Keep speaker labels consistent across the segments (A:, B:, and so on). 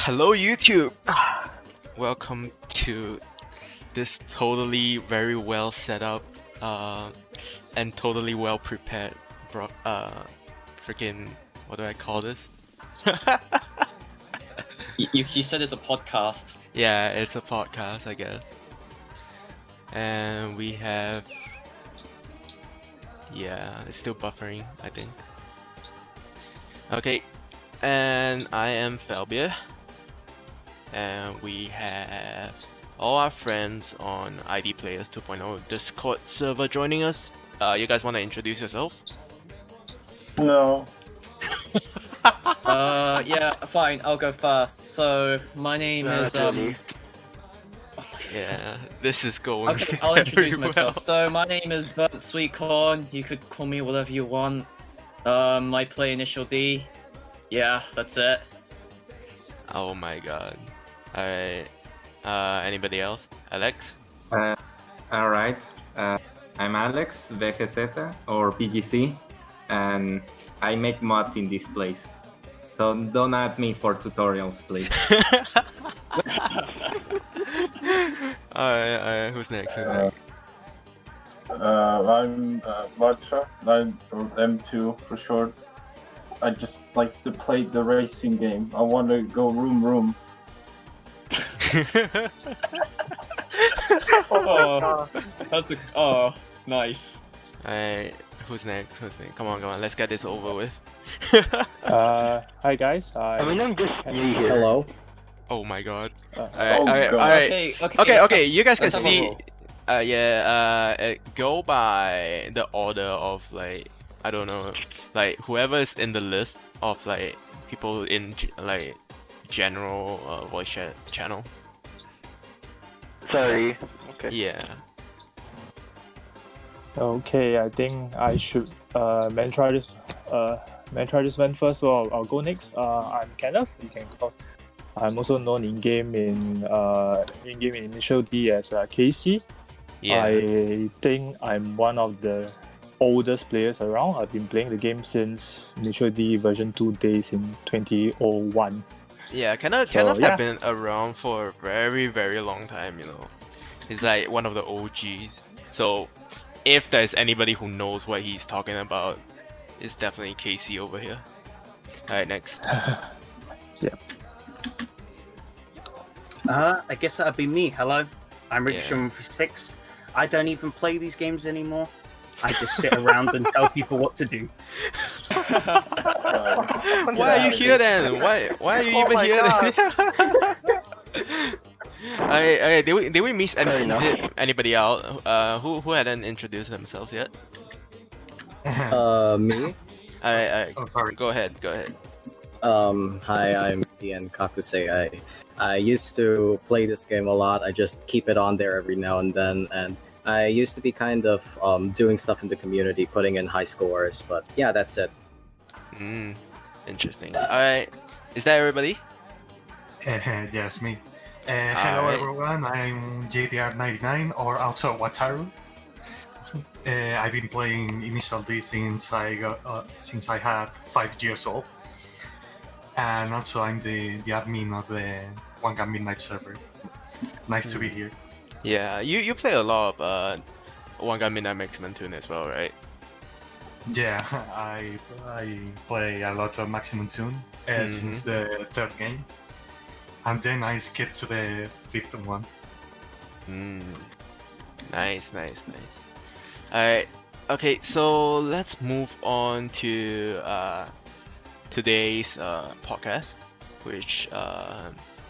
A: Hello YouTube! Welcome to this totally very well set up and totally well prepared freaking, what do I call this?
B: You said it's a podcast.
A: Yeah, it's a podcast, I guess. And we have... Yeah, it's still buffering, I think. Okay, and I am Falbere. And we have all our friends on ID Players 2.0 Discord server joining us. You guys want to introduce yourselves?
C: No.
B: Yeah, fine, I'll go first. So, my name is,
A: Yeah, this is going
B: Okay, I'll introduce
A: very
B: myself.
A: well.
B: So, my name is Burnt Sweetcorn. You could call me whatever you want. I play Initial D. Yeah, that's it.
A: Oh my god. Alright. Anybody else? Alex?
D: Alright, I'm Alex, VGZ or BGC, and I make mods in this place. So don't add me for tutorials, please.
A: Alright, who's next? Who's next?
C: I'm Vacha. I'm from M2 for short. I just like to play the racing game. I want to go room.
B: Oh, nice.
A: Alright, who's next? Come on, let's get this over with.
E: Hi guys.
F: I'm just new here.
B: Hello.
A: Oh my god.
C: God.
A: Alright. Okay, you guys can
B: let's have a
A: see.
B: roll.
A: Go by the order of, like, I don't know, like whoever is in the list of like people in like general voice chat channel.
F: Sorry. Okay.
A: Yeah.
E: Okay, I think I should try this one first, so I'll go next. I'm Kenneth. You can call. I'm also known in game in Initial D as Casey.
A: Yeah.
E: I think I'm one of the oldest players around. I've been playing the game since Initial D version 2 days in 2001.
A: Yeah, Kenneth have been around for a very, very long time, you know. He's like one of the OGs. So if there's anybody who knows what he's talking about, it's definitely Casey over here. Alright, next.
G: I guess that'd be me. Hello, I'm Richard
A: Yeah.
G: from 6. I don't even play these games anymore. I just sit around and tell people what to do.
A: Why are you here then? Why are you even here then? Did we miss anybody out? Who hadn't introduced themselves yet?
H: Me?
A: Oh, sorry. Go ahead.
H: Hi, I'm Ian Kakuse. I used to play this game a lot. I just keep it on there every now and then, and I used to be kind of doing stuff in the community, putting in high scores, but yeah, that's it.
A: Interesting. Alright, is that everybody?
I: Yes, me. Hello everyone, I'm JDR99 or also Wataru. I've been playing Initial D since I had 5 years old, and also I'm the admin of the One Gun Midnight server. Nice to be here.
A: Yeah, you play a lot of One Gun Midnight Maximum Tune as well, right?
I: Yeah, I play a lot of Maximum Tune since the 3rd game, and then I skipped to the 5th one.
A: Nice. Alright, okay, so let's move on to today's podcast, which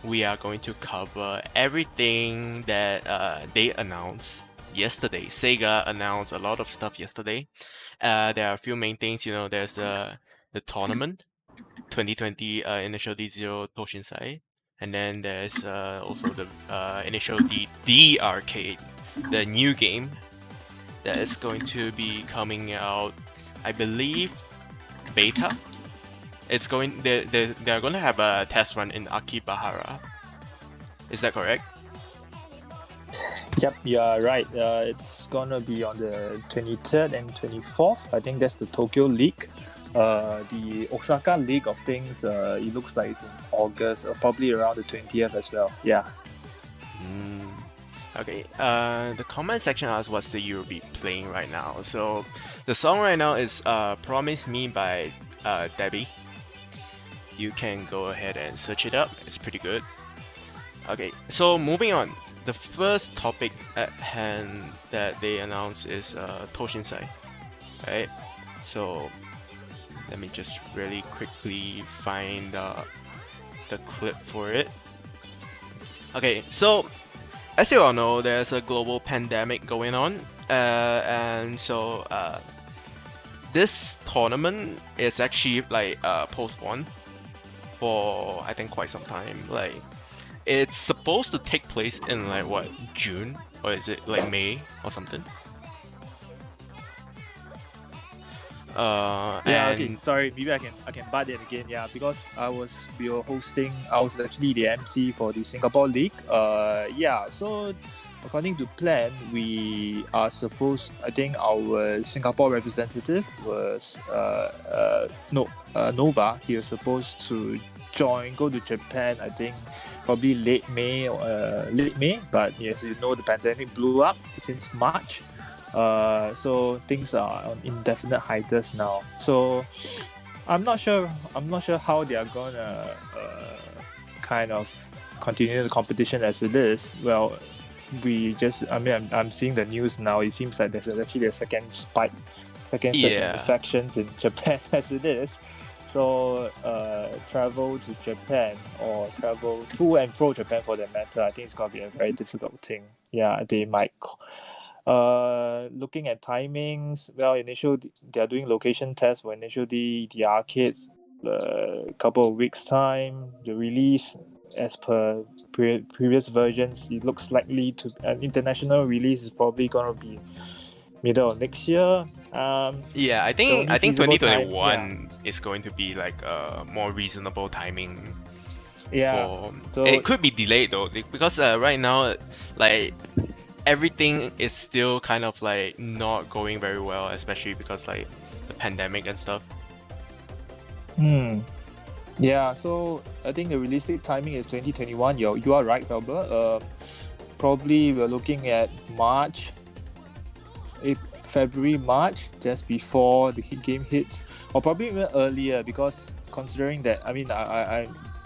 A: we are going to cover everything that they announced yesterday. SEGA announced a lot of stuff yesterday. There are a few main things, you know. There's the tournament, 2020 Initial D0 Toshinsai, and then there's also the Initial D Arcade, the new game that is going to be coming out, I believe, beta. It's going. They're going to have a test run in Akibahara. Is that correct?
E: Yep, you're right. It's gonna be on the 23rd and 24th. I think that's the Tokyo League. The Osaka League of things, it looks like it's in August, probably around the 20th as well. Yeah.
A: Okay. The comment section asks what's the you'll be playing right now. So the song right now is "Promise Me" by Debbie. You can go ahead and search it up. It's pretty good. Okay. So moving on. The first topic at hand that they announced is Toshinsai. Right. So let me just really quickly find the clip for it. Okay, so as you all know, there's a global pandemic going on, and so this tournament is actually like postponed for I think quite some time. Like it's supposed to take place in like what, June, or is it like May or something?
E: Okay. Sorry, maybe I can butt in again. Yeah, because I was actually the MC for the Singapore League. So according to plan, we are supposed. I think our Singapore representative was Nova. He was supposed to go to Japan. I think probably late May. But yes, you know the pandemic blew up since March. So things are on indefinite hiatus now. So I'm not sure how they are gonna kind of continue the competition as it is. Well, I'm seeing the news now. It seems like there's actually a second surge in infections in Japan as it is. So travel to Japan or travel to and fro Japan for that matter, I think it's gonna be a very difficult thing. Yeah, they might. Looking at timings, well, they are doing location tests for initially the arcades. A couple of weeks time, the release as per previous versions, it looks likely to an international release is probably gonna be middle of next year.
A: I think 2021 is going to be like a more reasonable timing.
E: Yeah,
A: so it could be delayed though, because right now, like, everything is still kind of like not going very well, especially because like the pandemic and stuff.
E: Yeah, so I think the realistic timing is 2021. You are right, Falbere. Probably we're looking at February, March, just before the game hits, or probably even earlier, because considering that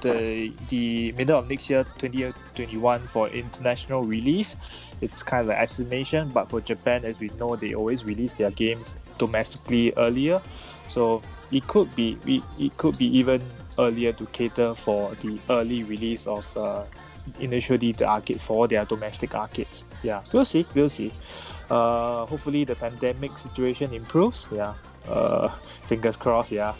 E: the middle of next year, 2021, for international release, it's kind of an estimation. But for Japan, as we know, they always release their games domestically earlier, so it could be even earlier to cater for the early release of initially the arcade for their domestic arcades. Yeah, we'll see. Hopefully the pandemic situation improves. Fingers crossed.
A: Even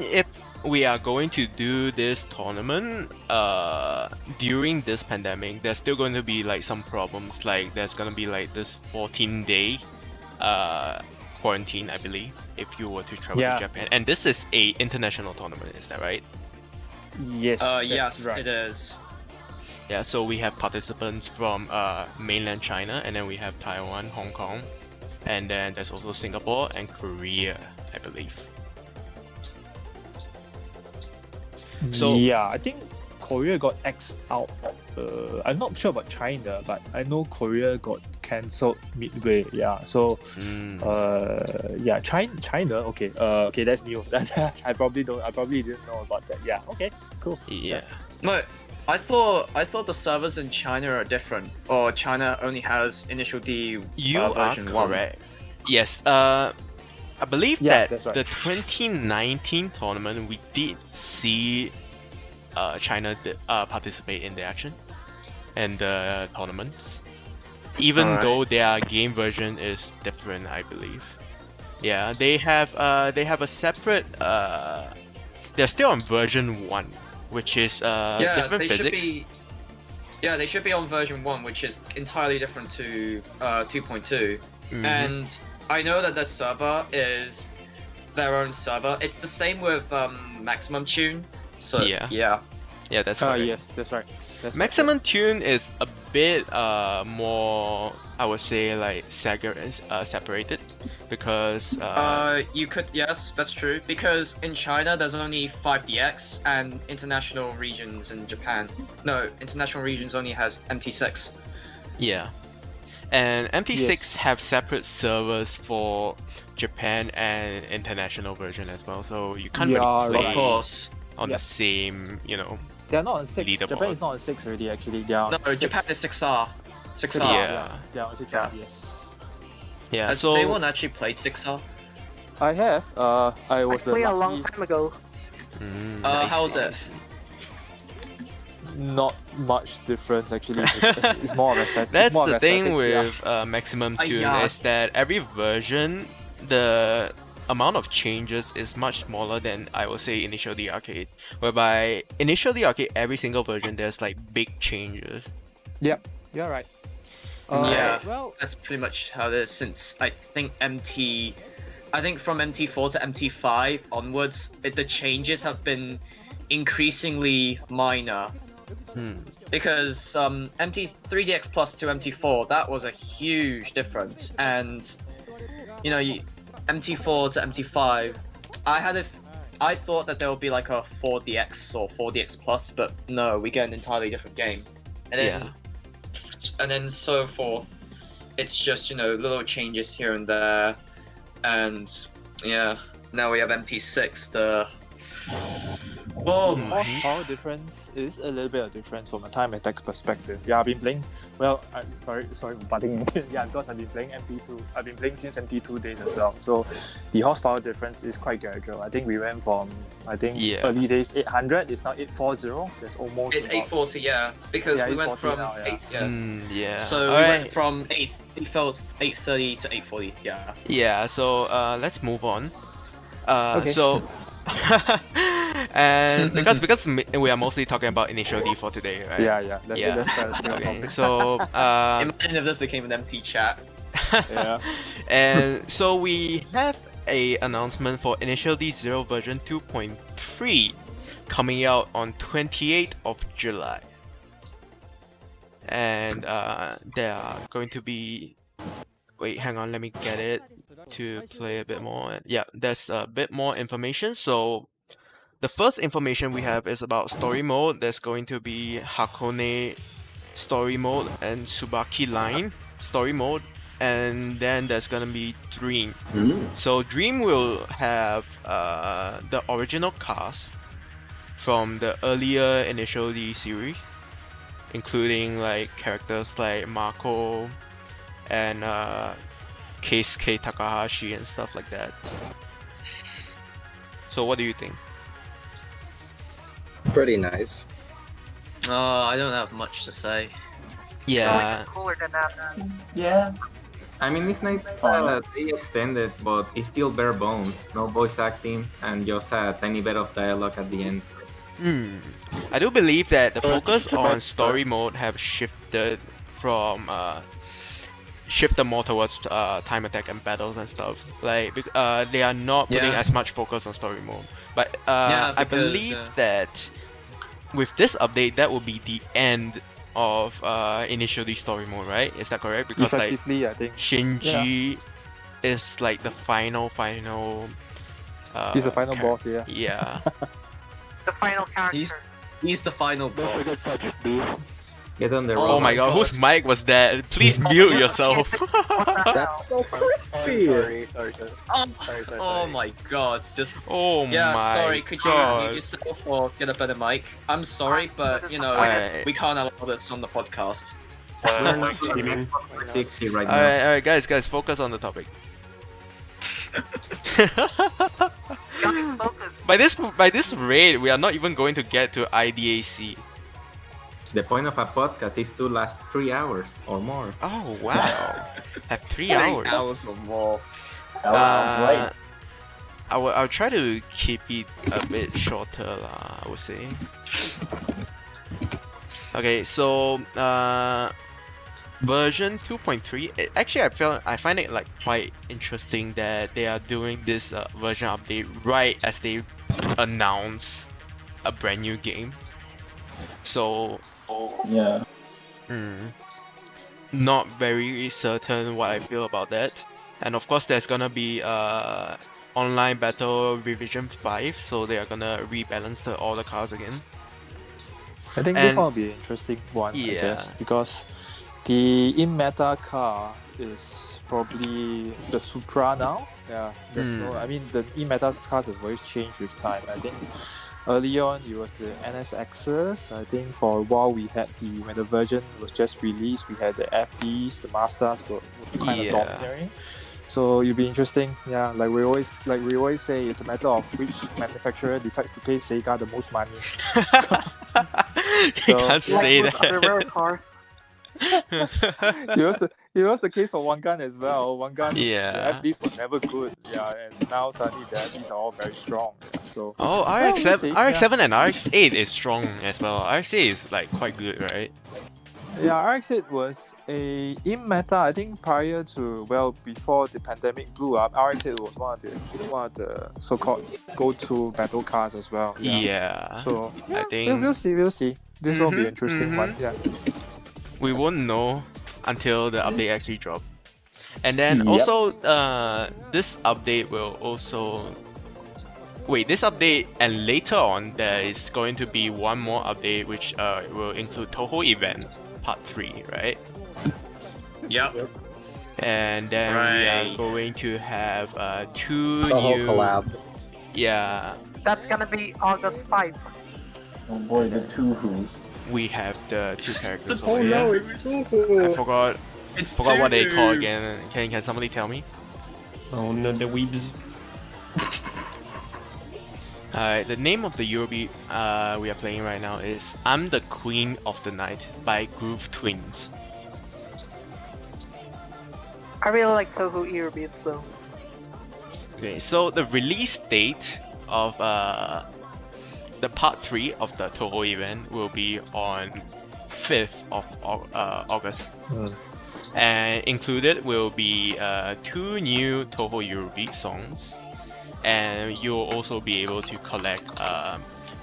A: if we are going to do this tournament during this pandemic, there's still going to be like some problems. Like there's going to be like this 14-day quarantine, I believe, if you were to travel to Japan. And this is a international tournament, is that right?
E: Yes.
B: Yes,
E: right.
B: It is.
A: Yeah, so we have participants from mainland China, and then we have Taiwan, Hong Kong, and then there's also Singapore and Korea, I believe. So
E: I think Korea got X'd out. I'm not sure about China, but I know Korea got cancelled midway. So China. Okay, that's new. I probably didn't know about that. Yeah. Okay. Cool.
A: Yeah.
B: No, I thought the servers in China are different, or China only has Initial D version 1.
A: Correct. Yes. I believe that the 2019 tournament, we did see China participate in the action and the tournaments, even though their game version is different, I believe. Yeah, they have a separate. They're still on version 1, which is different physics.
B: They should be on version 1, which is entirely different to 2.2. And I know that their server is their own server. It's the same with Maximum Tune. So yeah,
A: that's right.
E: Yes, that's right.
A: Maximum Tune is a bit more, I would say, like SEGA separated, because
B: You could, yes, that's true. Because in China, there's only 5DX, and international regions in Japan. No, international regions only has MT6.
A: yeah, and MT6
E: Yes.
A: have separate servers for Japan and international version as well, so you can't
E: Yeah,
A: really
E: right.
A: play
B: Of course.
A: on
E: Yeah.
A: the same,
E: They're not on 6.
A: Leaderboard.
E: Japan is not on 6 already, actually. They are on
B: No,
E: 6.
B: Japan is 6R. 6R.
A: Yeah.
E: They're on 6,
B: Yeah.
E: yes.
A: yeah.
B: Has
A: So
B: anyone actually played 6R?
E: I have. I
F: I
E: was
F: played a long
E: lucky,
F: time ago.
A: I
B: how was
A: see, I
B: it?
A: see.
E: not much difference actually. It's more of a
A: That's
E: more of
A: the thing
E: aesthetics, yeah.
A: with Maximum Tune
B: yeah.
A: is that every version, the amount of changes is much smaller than I would say Initial D Arcade. Whereby Initial D Arcade, every single version there's like big changes.
E: Yep, you're right.
B: Yeah.
E: Well,
B: That's pretty much how it is since I think from MT4 to MT5 onwards, the changes have been increasingly minor. Because MT3DX Plus to MT4, that was a huge difference, and MT4 to MT5, I thought that there would be like a 4DX or 4DX Plus, but no, we get an entirely different game, and then so forth. It's just little changes here and there, and yeah, now we have MT6.
E: horsepower difference is a little bit of difference from a time attack perspective. Yeah, I've been playing. Well, I'm sorry for butting in. Yeah, because I've been playing MT2. I've been playing since MT2 days as well. So the horsepower difference is quite gradual. I think we went from early days 800. It's now 840. There's almost
B: It's 840, yeah, because
E: Yeah,
B: we went
E: 840
B: from
E: now, yeah.
B: 8, yeah.
A: Yeah.
B: So we went from 830 to 840, yeah.
A: Yeah, so let's move on.
E: Okay.
A: So and because we are mostly talking about Initial D for today, right?
E: Yeah. That's
A: Yeah.
E: That's the
A: Okay,
E: topic.
A: so
B: Imagine if this became an empty chat.
E: Yeah.
A: and so we have a announcement for Initial D 0 version 2.3 coming out on 28th of July. And there are going to be... Wait, hang on, let me get it to play a bit more. Yeah, there's a bit more information. So the first information we have is about story mode. There's going to be Hakone story mode and Tsubaki Line story mode. And then there's gonna be Dream. So Dream will have the original cast from the earlier Initial D series, including like characters like Mako and Keisuke Takahashi and stuff like that. So what do you think?
H: Pretty nice.
B: I don't have much to say.
A: Yeah,
F: Cooler than that.
C: Yeah.
D: I mean, it's nice they extended, but it's still bare bones. No voice acting, and just a tiny bit of dialogue at the end.
A: I do believe that the focus on story mode have shifted from shifted more towards time attack and battles and stuff. Like they are not putting
B: Yeah.
A: as much focus on story mode. But
B: Yeah,
A: I
B: because,
A: believe that with this update, that will be the end of Initial D story mode, right? Is that correct? Because like
E: Effectively, I think
A: Shinji is like the final.
E: he's the final boss. Yeah.
A: Yeah.
F: The final character.
B: He's the final
F: Don't forget
B: boss.
F: Touch B.
D: Get on the
A: Oh
D: road.
A: my god, whose mic was that? Please mute yourself.
H: That's so crispy.
E: Sorry.
B: Oh my god, just
A: Oh
B: yeah.
A: my
B: Sorry, could you
A: god.
B: mute yourself or get a better mic? I'm sorry, but
A: Alright.
B: we can't allow this on the podcast.
D: We're not streaming 60 right now.
A: Alright, guys, focus on the topic.
F: Guys, focus.
A: By this rate, we are not even going to get to IDAC.
D: The point of a podcast is to last 3 hours or more.
A: Oh wow, have 3
B: 3
A: hours.
B: hours or more.
C: Right.
A: I'll try to keep it a bit shorter, I would say. Okay, so version 2.3. Actually, I find it like quite interesting that they are doing this version update right as they announce a brand new game. So,
C: Yeah.
A: not very certain what I feel about that. And of course, there's gonna be online battle revision 5, so they are gonna rebalance all the cars again.
E: I think this one will be an interesting one, I guess, because the in-meta car is probably the Supra now. Yeah, I mean, the in-meta cars have always changed with time. I think early on it was the NSXs. I think for a while we had when the version was just released, we had the FDs, the Mazdas were kind of dominating. So it'll be interesting. Yeah, like we always say, it's a matter of which manufacturer decides to pay SEGA the most money.
A: You can't say that.
E: It was the case for One Gun as well. One Gun, the FDs were never good. Yeah, and now suddenly the FDs are all very strong. Yeah, so
A: RX-7 and RX-8 is strong as well. RX-8 is like quite good, right?
E: Yeah, RX-8 was a in-meta, I think prior to, before the pandemic blew up, RX-8 was one of the so-called go-to battle cars as well. Yeah. So
A: I think
E: we'll see. This will be an interesting one. Yeah.
A: We won't know until the update actually drops. And then also, this update will also... Wait, this update, and later on, there is going to be one more update which will include Toho Event Part 3, right?
B: Yep.
A: And then we are going to have 2
H: Toho
A: new...
H: collab.
A: Yeah.
F: That's gonna be August 5.
C: Oh boy, the two who's.
A: We have the 2 characters
B: Oh
A: over
B: no,
A: here.
B: it's Toho!
A: I forgot what they call again. Can somebody tell me?
J: Oh no, the weebs.
A: The name of the Eurobeat we are playing right now is I'm the Queen of the Night by Groove Twins.
F: I really like Toho Earbeats though.
A: Okay, so the release date of the part 3 of the Toho event will be on 5th of August. And included will be 2 new Toho Eurobeat songs. And you'll also be able to collect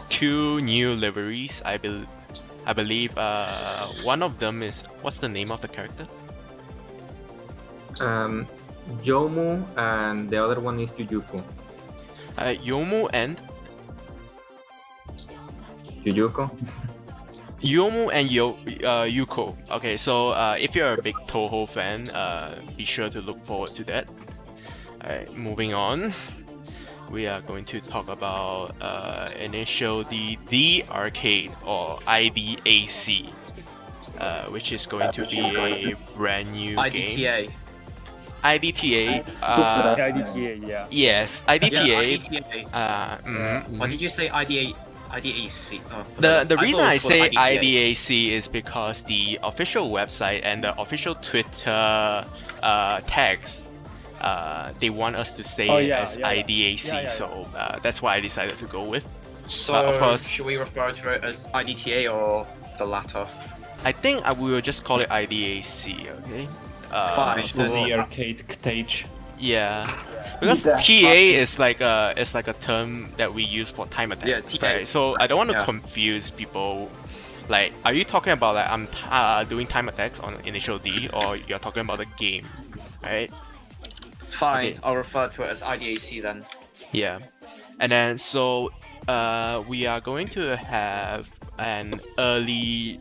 A: 2 new liveries. I believe one of them is... What's the name of the character?
D: Yomu, and the other one is Yujuko.
A: Yomu and...
D: Yujuko?
A: Yomu and Yuko. Okay, so if you're a big Toho fan, be sure to look forward to that. Alright, moving on. We are going to talk about Initial D, the Arcade, or IDAC, which is going to be a brand new game. IDTA.
E: IDTA, yeah.
A: Yes, IDTA.
B: What did you say? IDAC. Oh,
A: the reason I say IDAC is because the official website and the official Twitter tags, they want us to say IDAC, so that's why I decided to go with.
B: So, of course, should we refer to it as IDTA or the latter?
A: I think we will just call it IDAC, okay?
B: Fine.
J: The arcade stage.
A: Yeah, because TA is like a term that we use for time attack.
B: Yeah, TA.
A: Right? So I don't want to confuse people. Like, are you talking about like I'm doing time attacks on Initial D, or you're talking about the game, right?
B: Fine,
A: Okay.
B: I'll refer to it as IDAC then.
A: Yeah, and then so we are going to have an early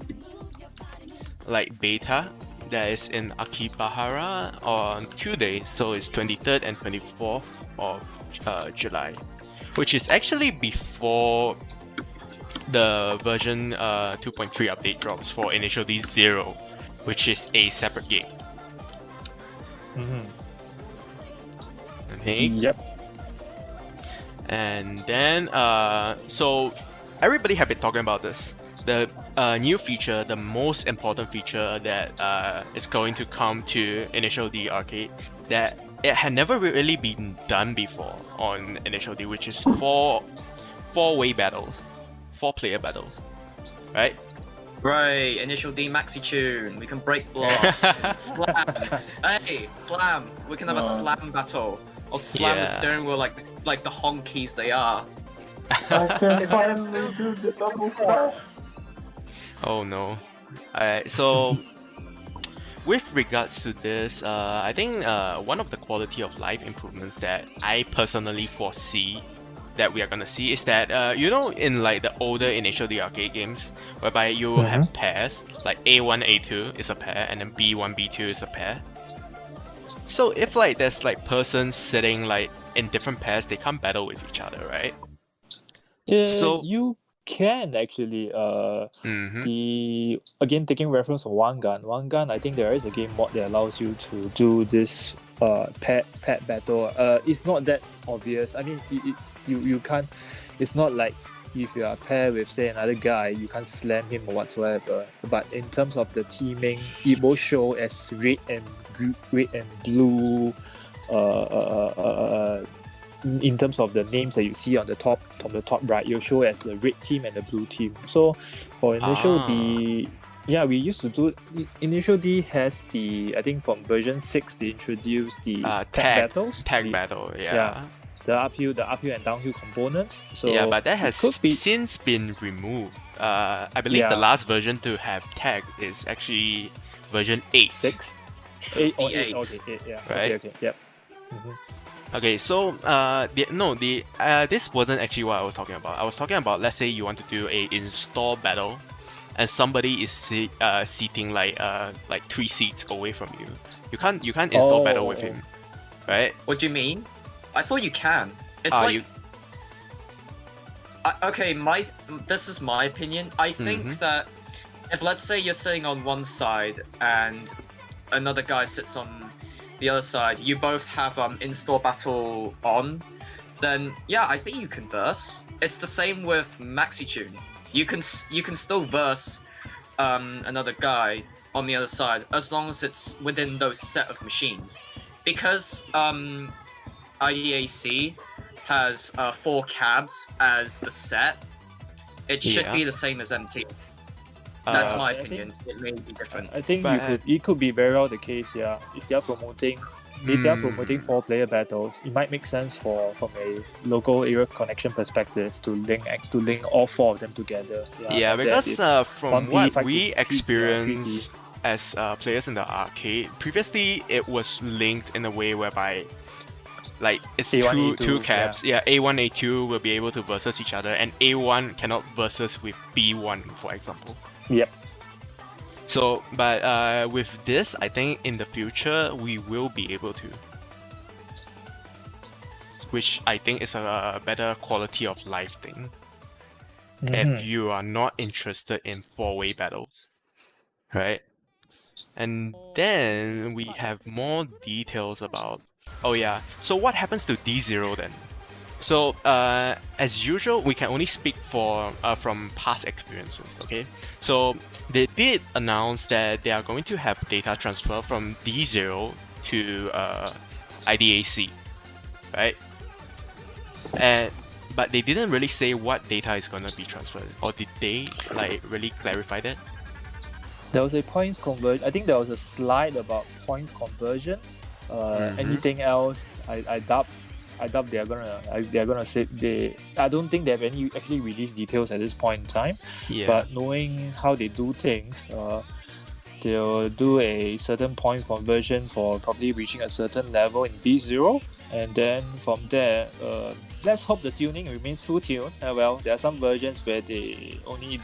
A: beta that is in Akibahara on 2 days, so it's 23rd and 24th of July, which is actually before the version 2.3 update drops for Initial D 0, which is a separate game. Okay.
E: Yep.
A: And then so everybody have been talking about this. The new feature, the most important feature that is going to come to Initial D Arcade, that it had never really been done before on Initial D, which is four-way battles, 4-player battles, right?
B: Right, Initial D Maxi Tune. We can break block. Slam. Hey, slam. We can have a slam battle. Or slam the steering wheel like the honkies they are.
C: I can finally do the double crash.
A: Oh no. Alright, so with regards to this, I think one of the quality of life improvements that I personally foresee that we are gonna see is that you know, in like the older initial D arcade games, whereby you have pairs, like A1, A2 is a pair, and then B1, B2 is a pair. So if like there's like persons sitting like in different pairs, they can't battle with each other, right? So
E: you can actually the again taking reference from One Gun, I think there is a game mod that allows you to do this pet battle. It's not that obvious. I mean, you can't. It's not like if you are paired with say another guy, you can't slam him or whatsoever. But in terms of the teaming, it will show as red and blue. In terms of the names that you see on the top right, you'll show as the red team and the blue team. So for initial D, we used to do initial D has the, I think from version 6 they introduced the tag battles.
A: Battle,
E: the uphill and downhill components. So
A: yeah, but that has since been removed. I believe the last version to have tag is actually version 8.
E: 6? 8 or 8, okay, 8, yeah.
A: Right?
E: Okay, yep.
A: Okay, so this wasn't actually what I was talking about. I was talking about, let's say you want to do a install battle, and somebody is seating like 3 seats away from you. You can't install battle with him, right?
B: What do you mean? I thought you can. It's like okay, this is my opinion. I think that if let's say you're sitting on one side and another guy sits on the other side, you both have install battle on, then yeah, I think you can verse. It's the same with MaxiTune. You can still verse another guy on the other side as long as it's within those set of machines, because IDAC has 4 cabs as the set. It should be the same as MT. That's my opinion. It may be different.
E: I think it could be very well the case, yeah. If they are promoting 4-player battles, it might make sense from a local area connection perspective to link all 4 of them together.
A: Yeah, because from what we experienced as players in the arcade, previously it was linked in a way whereby like it's
E: A1,
A: two
E: A2,
A: cabs. Yeah, A1, A2 will be able to versus each other, and A1 cannot versus with B1, for example.
E: Yep.
A: So, but with this, I think in the future we will be able to, which I think is a better quality of life thing. If you are not interested in 4-way battles, right? And then we have more details about. Oh yeah. So what happens to D0 then? So as usual, we can only speak from past experiences. Okay. So they did announce that they are going to have data transfer from D0 to IDAC, right? But they didn't really say what data is going to be transferred, or did they like really clarify that?
E: There was a points conversion. I think there was a slide about points conversion. Anything else, I doubt they're gonna say they. I don't think they have any actually released details at this point in time.
A: Yeah.
E: But knowing how they do things, they'll do a certain points conversion for probably reaching a certain level in D0, and then from there, let's hope the tuning remains full tune. Well, there are some versions where they only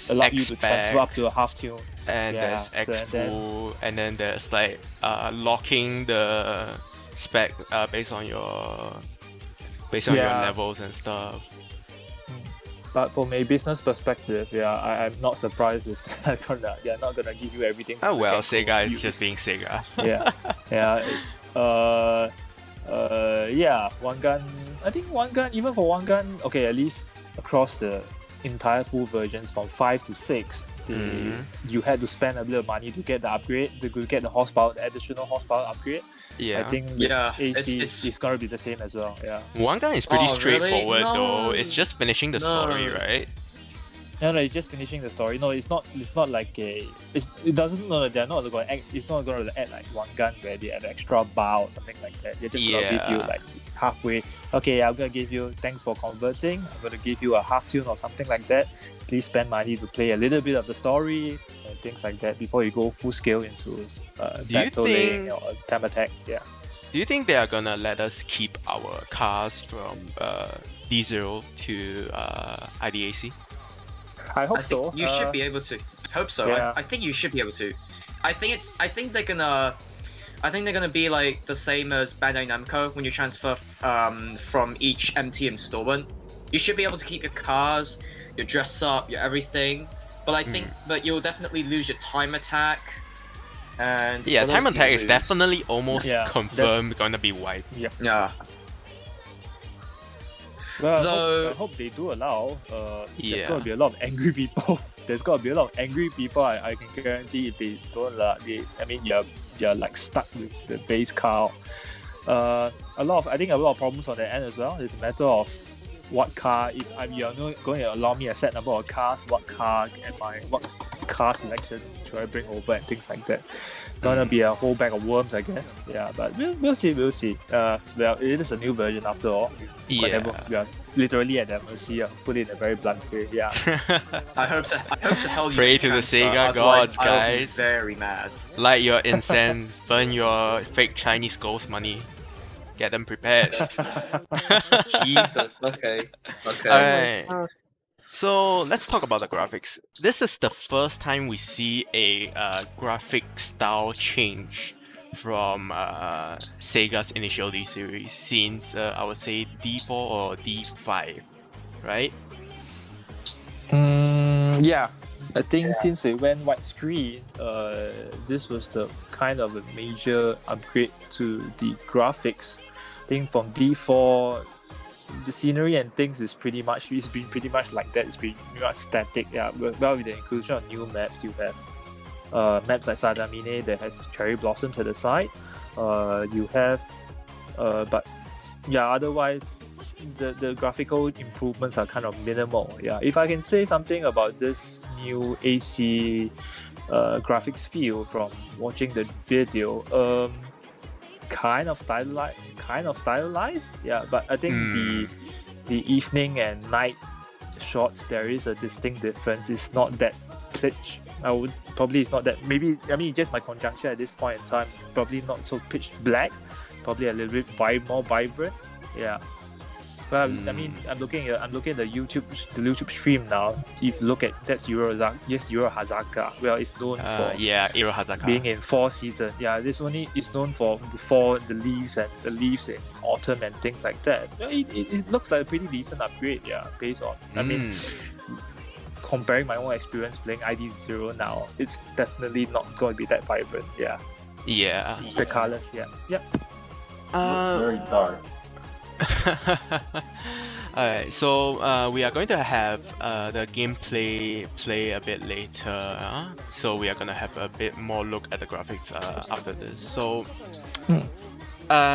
E: allow you to transfer up to a half tune.
A: And there's X full, and then there's like locking the spec based on your levels and stuff.
E: But from a business perspective, I'm not surprised if they're not gonna give you everything.
A: Oh well, Sega is just being Sega.
E: One Gun. I think One Gun, even for One Gun, okay, at least across the entire full versions from 5 to 6. You had to spend a bit of money to get the upgrade, to get the horsepower, the additional horsepower upgrade.
A: Yeah.
E: I think AC it's gonna be the same as well. Yeah.
A: One Gun is pretty straightforward
B: really?
A: though. It's just finishing the story, right?
E: No, it's just finishing the story. No, it's not like a. It doesn't. No, they're not going to act. It's not going to add like One Gun where they add extra bar or something like that. They're just going to give you like halfway. Okay, I'm gonna give you, thanks for converting. I'm gonna give you a half tune or something like that. Please spend money to play a little bit of the story and things like that before you go full scale into battling or time attack. Yeah.
A: Do you think they are gonna let us keep our cars from D0 to IDAC?
E: I hope
B: I think
E: so.
B: you should be able to. I hope so.
E: Yeah.
B: I think you should be able to. I think they're gonna be like the same as Bandai Namco when you transfer from each MT installment. You should be able to keep your cars, your dress up, your everything. But I think, but you'll definitely lose your time attack. And
A: Yeah,
B: what
A: time
B: else do you
A: attack is
B: lose?
A: definitely almost
E: Yeah,
A: confirmed gonna be wiped.
B: Yeah.
E: Well, I hope they do allow. There's gonna be a lot of angry people. There's gonna be a lot of angry people. I can guarantee if they don't allow. You're like stuck with the base car. I think a lot of problems on their end as well. It's a matter of what car. If you're not going to allow me a set number of cars, what car selection should I bring over and things like that. Gonna be a whole bag of worms, I guess. Yeah, but we'll see. Well, it is a new version after all. We are literally at the mercy. Put it in a very blunt way. Yeah.
B: I hope to hell you
A: Pray
B: get
A: to the
B: transfer,
A: SEGA
B: otherwise
A: gods,
B: I'll be
A: guys.
B: very mad.
A: Light your incense, burn your fake Chinese ghost money. Get them prepared.
B: Jesus. Okay.
A: Alright. So let's talk about the graphics. This is the first time we see a graphic style change from Sega's initial D series since I would say D4 or D5, right?
E: Yeah. I think since it went widescreen, this was the kind of a major upgrade to the graphics. I think from D4, the scenery and things it's been pretty much like that. It's been pretty much static. Yeah. Well, with the inclusion of new maps, you have maps like Sadamine that has cherry blossoms at the side. You have, but yeah, otherwise the graphical improvements are kind of minimal. Yeah. If I can say something about this new AC graphics feel from watching the video, kind of stylized. Yeah, but I think the evening and night shots, there is a distinct difference. It's not that pitch. It's not that. Maybe just my conjecture at this point in time. Probably not so pitch black. Probably a little bit more vibrant. Yeah. Well, I'm looking at the YouTube stream now. If you look at that's Euro Hazaka. Well, it's known for
A: Euro Hazaka
E: being in 4 seasons. Yeah, this only is known for the leaves in autumn and things like that. It looks like a pretty decent upgrade. Yeah, based on comparing my own experience playing ID0 now, it's definitely not going to be that vibrant. Yeah.
A: Yeah.
E: The colors. Yeah. Yep.
C: Looks very dark.
A: Alright, so we are going to have the gameplay play a bit later, so we are going to have a bit more look at the graphics after this. So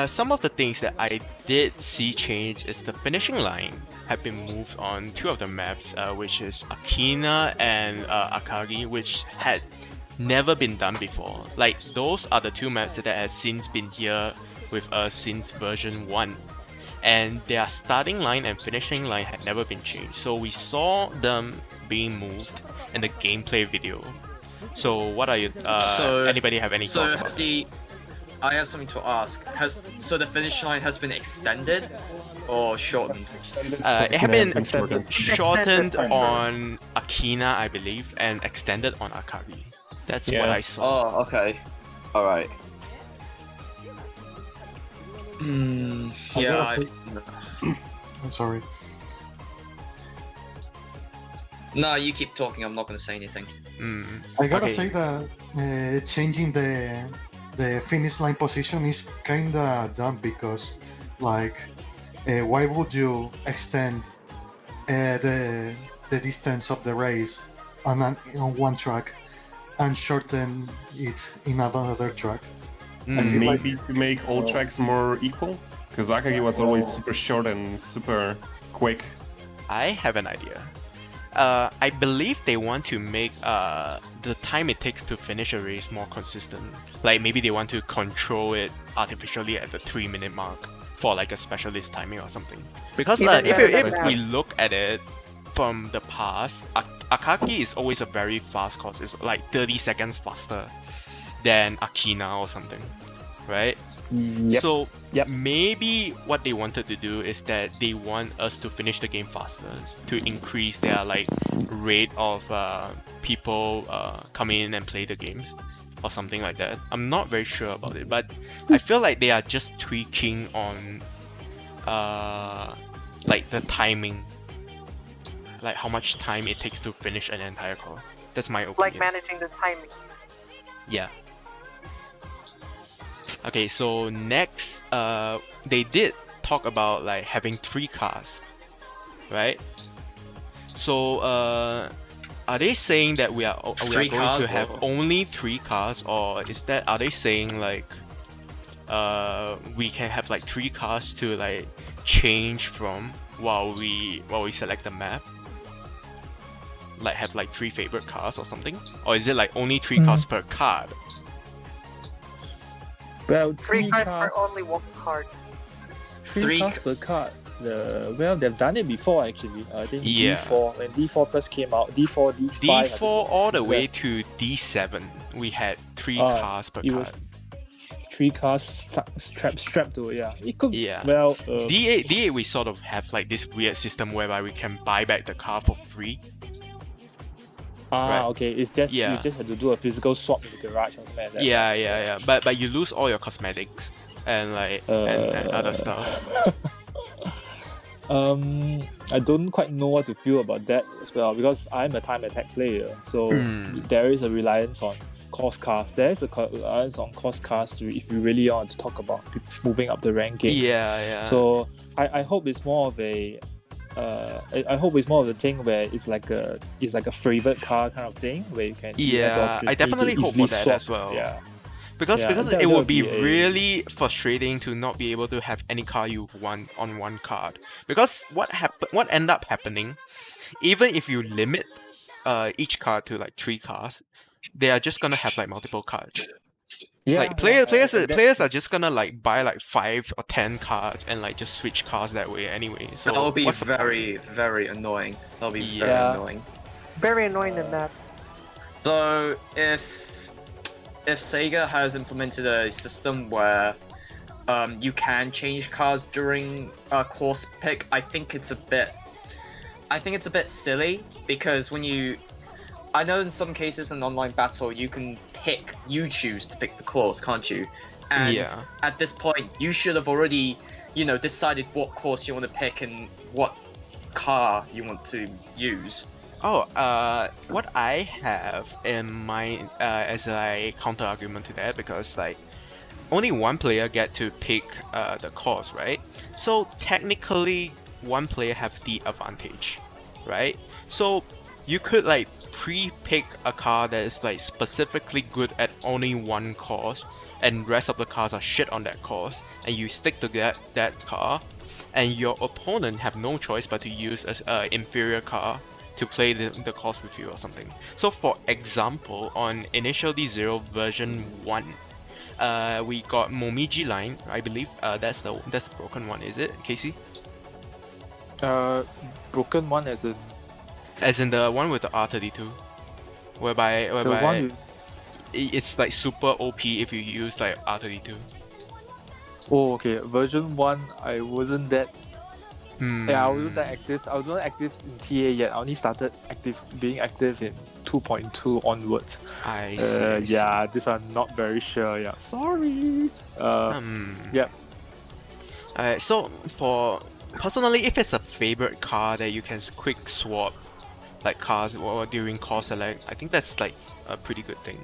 A: some of the things that I did see change is the finishing line have been moved on 2 of the maps, which is Akina and Akagi, which had never been done before. Like, those are the 2 maps that has since been here with us since version 1. And their starting line and finishing line had never been changed. So we saw them being moved in the gameplay video. So what are you? Anybody have any thoughts about that?
B: I have something to ask. So the finish line has been extended or shortened?
A: It had been shortened on Akina, I believe, and extended on Akagi. That's what I saw.
B: Oh, okay. All right. Yeah.
I: I'm sorry.
B: No, you keep talking. I'm not going to say anything.
I: I gotta say that changing the finish line position is kinda dumb because, like, why would you extend the distance of the race on one track and shorten it in another track?
J: Maybe to make all tracks more equal? Because Akagi was always super short and super quick.
A: I have an idea. I believe they want to make the time it takes to finish a race more consistent. Like maybe they want to control it artificially at the 3-minute mark. for like a specialist timing or something. Because
F: Even
A: if
F: better than
A: we
F: that.
A: look at it from the past, Akagi is always a very fast course. It's like 30 seconds faster than Akina or something, right?
E: Yep.
A: So
E: Yep.
A: maybe what they wanted to do is that they want us to finish the game faster, to increase their like rate of people come in and play the games or something like that. I'm not very sure about it, but I feel like they are just tweaking on like the timing, like how much time it takes to finish an entire course. That's my opinion.
F: Like managing the timing.
A: Yeah. Okay, so next, they did talk about like having 3 cars, right? So, are they saying that we are
B: Three
A: going
B: cars,
A: to have
B: or-
A: only 3 cars, or are they saying like, we can have like 3 cars to like change from while we select the map? Like have like 3 favorite cars or something? Or is it like only 3 cars per card?
E: Well,
F: 3 cars
E: cars,
F: for only 1 card.
B: Three
E: cars per card. Well, they've done it before actually. I think
A: Yeah.
E: D4 when D4 first came out, D4, D5. I think
A: D4 all the way
E: yes.
A: to D7, we had 3
E: Ah,
A: cars per
E: it
A: card.
E: was 3 cars strapped to it. Yeah, it could.
A: Yeah.
E: Well,
A: D8 we sort of have like this weird system whereby we can buy back the car for free. right.
E: okay. It's just
A: Yeah.
E: you just have to do a physical swap in the garage or something like that.
A: Yeah. But you lose all your cosmetics and like and other stuff.
E: I don't quite know what to feel about that as well because I'm a time attack player, so there is a reliance on cost cars. There is a reliance on cost cars if you really want to talk about moving up the rankings.
A: Yeah.
E: So I hope it's more of a I hope it's more of a thing where it's like a favorite car kind of thing where you can have the
A: Yeah, I
E: opportunity
A: definitely
E: to
A: hope for
E: easily
A: that
E: swap.
A: as well.
E: Yeah.
A: Because
E: Yeah, that
A: it would
E: would
A: be
E: be a-
A: really frustrating to not be able to have any car you want on one card. Because what end up happening, even if you limit each card to like 3 cars, they are just gonna have like multiple cards. Like players are just gonna like buy like 5 or 10 cards and like just switch cars that way anyway. So
B: That will be
A: what's the point?
B: very, very annoying. That'll be
A: Yeah.
B: very annoying.
F: Very annoying in that.
B: So if Sega has implemented a system where you can change cars during a course pick, I think it's a bit silly because I know in some cases in online battle you choose to pick the course, can't you? And
A: Yeah.
B: at this point you should have already, decided what course you want to pick and what car you want to use.
A: Oh, what I have in mind as a counter argument to that, because like only one player get to pick the course, right? So technically, one player have the advantage, right? So you could like pre-pick a car that is like specifically good at only one course, and rest of the cars are shit on that course, and you stick to that car, and your opponent have no choice but to use an inferior car to play the course with you or something. So for example, on Initial D0 version 1, we got Momiji line, I believe. That's the broken one, is it, Casey?
E: Broken one
A: As in the one with the R32, whereby
E: the one with,
A: it's like super OP if you use like R32.
E: okay, version 1 I wasn't that I wasn't that active. I wasn't active in TA yet. I only started being active in 2.2 onwards.
A: I see.
E: Yeah, this I'm not very sure. Yeah, sorry. Yeah.
A: So for personally, if it's a favorite car that you can quick swap like cars or during course select, I think that's like a pretty good thing.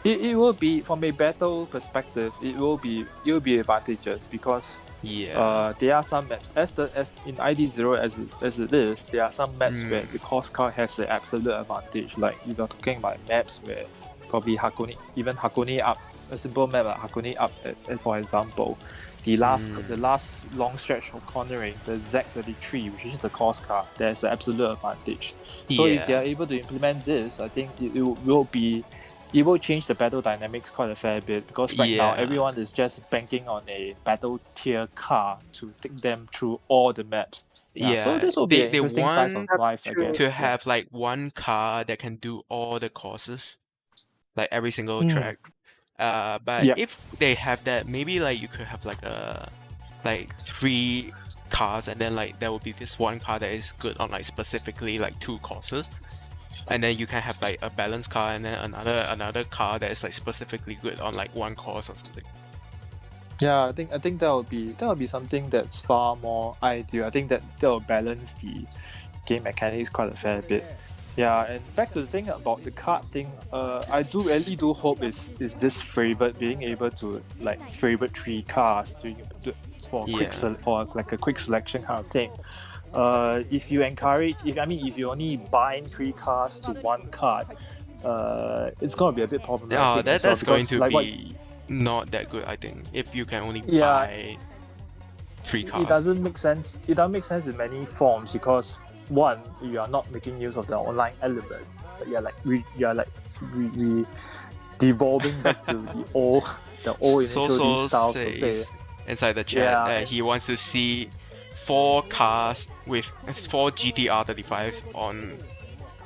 E: It will be, from a battle perspective, it will be advantageous because there are some maps as in ID0 as it is, there are some maps where the course car has an absolute advantage. Like if you're talking about maps where probably Hakone up, a simple map like Hakone up, for example, the last long stretch of cornering, the Z33, which is the course car, there's an absolute advantage. So if they are able to implement this, I think it will be it will change the battle dynamics quite a fair bit, because right now
A: Yeah.
E: everyone is just banking on a battle tier car to take them through all the maps.
A: Yeah,
E: So this will be an
A: they
E: interesting slice
A: want
E: of life, I guess.
A: to have like one car that can do all the courses, like every single
E: Hmm.
A: track. But
E: Yep.
A: if they have that, maybe like you could have like 3 cars, and then like there will be this one car that is good on like specifically like 2 courses, and then you can have like a balanced car, and then another car that is like specifically good on like 1 course or something.
E: Yeah, I think that would be something that's far more ideal. I think that will balance the game mechanics quite a fair bit. Yeah, and back to the thing about the card thing, I really do hope is this favorite being able to like favorite 3 cars for a quick selection kind of thing. If you only bind 3 cars to 1 card, it's gonna be a bit problematic.
A: That's going to
E: like
A: be not that good, I think, if you can only
E: Yeah.
A: buy 3 cars.
E: It doesn't make sense. It doesn't make sense in many forms, because one, you are not making use of the online element, but you're devolving back to the old initial style to play.
A: says inside the chat
E: Yeah.
A: that he wants to see 4 cars with 4 GTR 35s on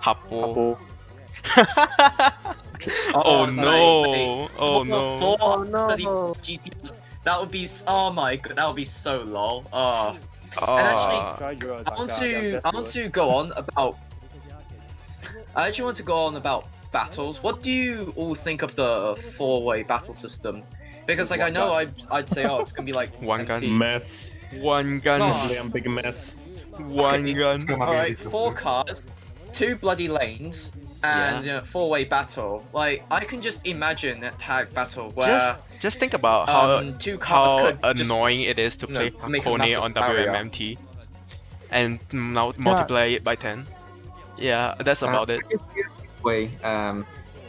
A: Hapo. Oh no! Oh no!
F: Oh no.
B: That would be that would be so lol. And
A: Ah.
B: actually, I want to go on about. I actually want to go on about battles. What do you all think of the 4-way battle system? Because like I know I'd say it's gonna be like
A: One gun.
B: empty.
J: Mess.
A: One gun.
B: No.
J: A big mess.
A: One gun.
I: It's gonna be a
B: Alright,
I: little
B: 4
I: weird.
B: cars, 2 bloody lanes, and 4-way battle. Like I can just imagine a tag battle where
A: Just think about how
B: 2 cars
A: how
B: could just
A: annoying it is to play
B: make a
A: Hakone
B: massive
A: on
B: barrier.
A: WMMT, and now multiply it by 10. Yeah, that's about it.
D: Way,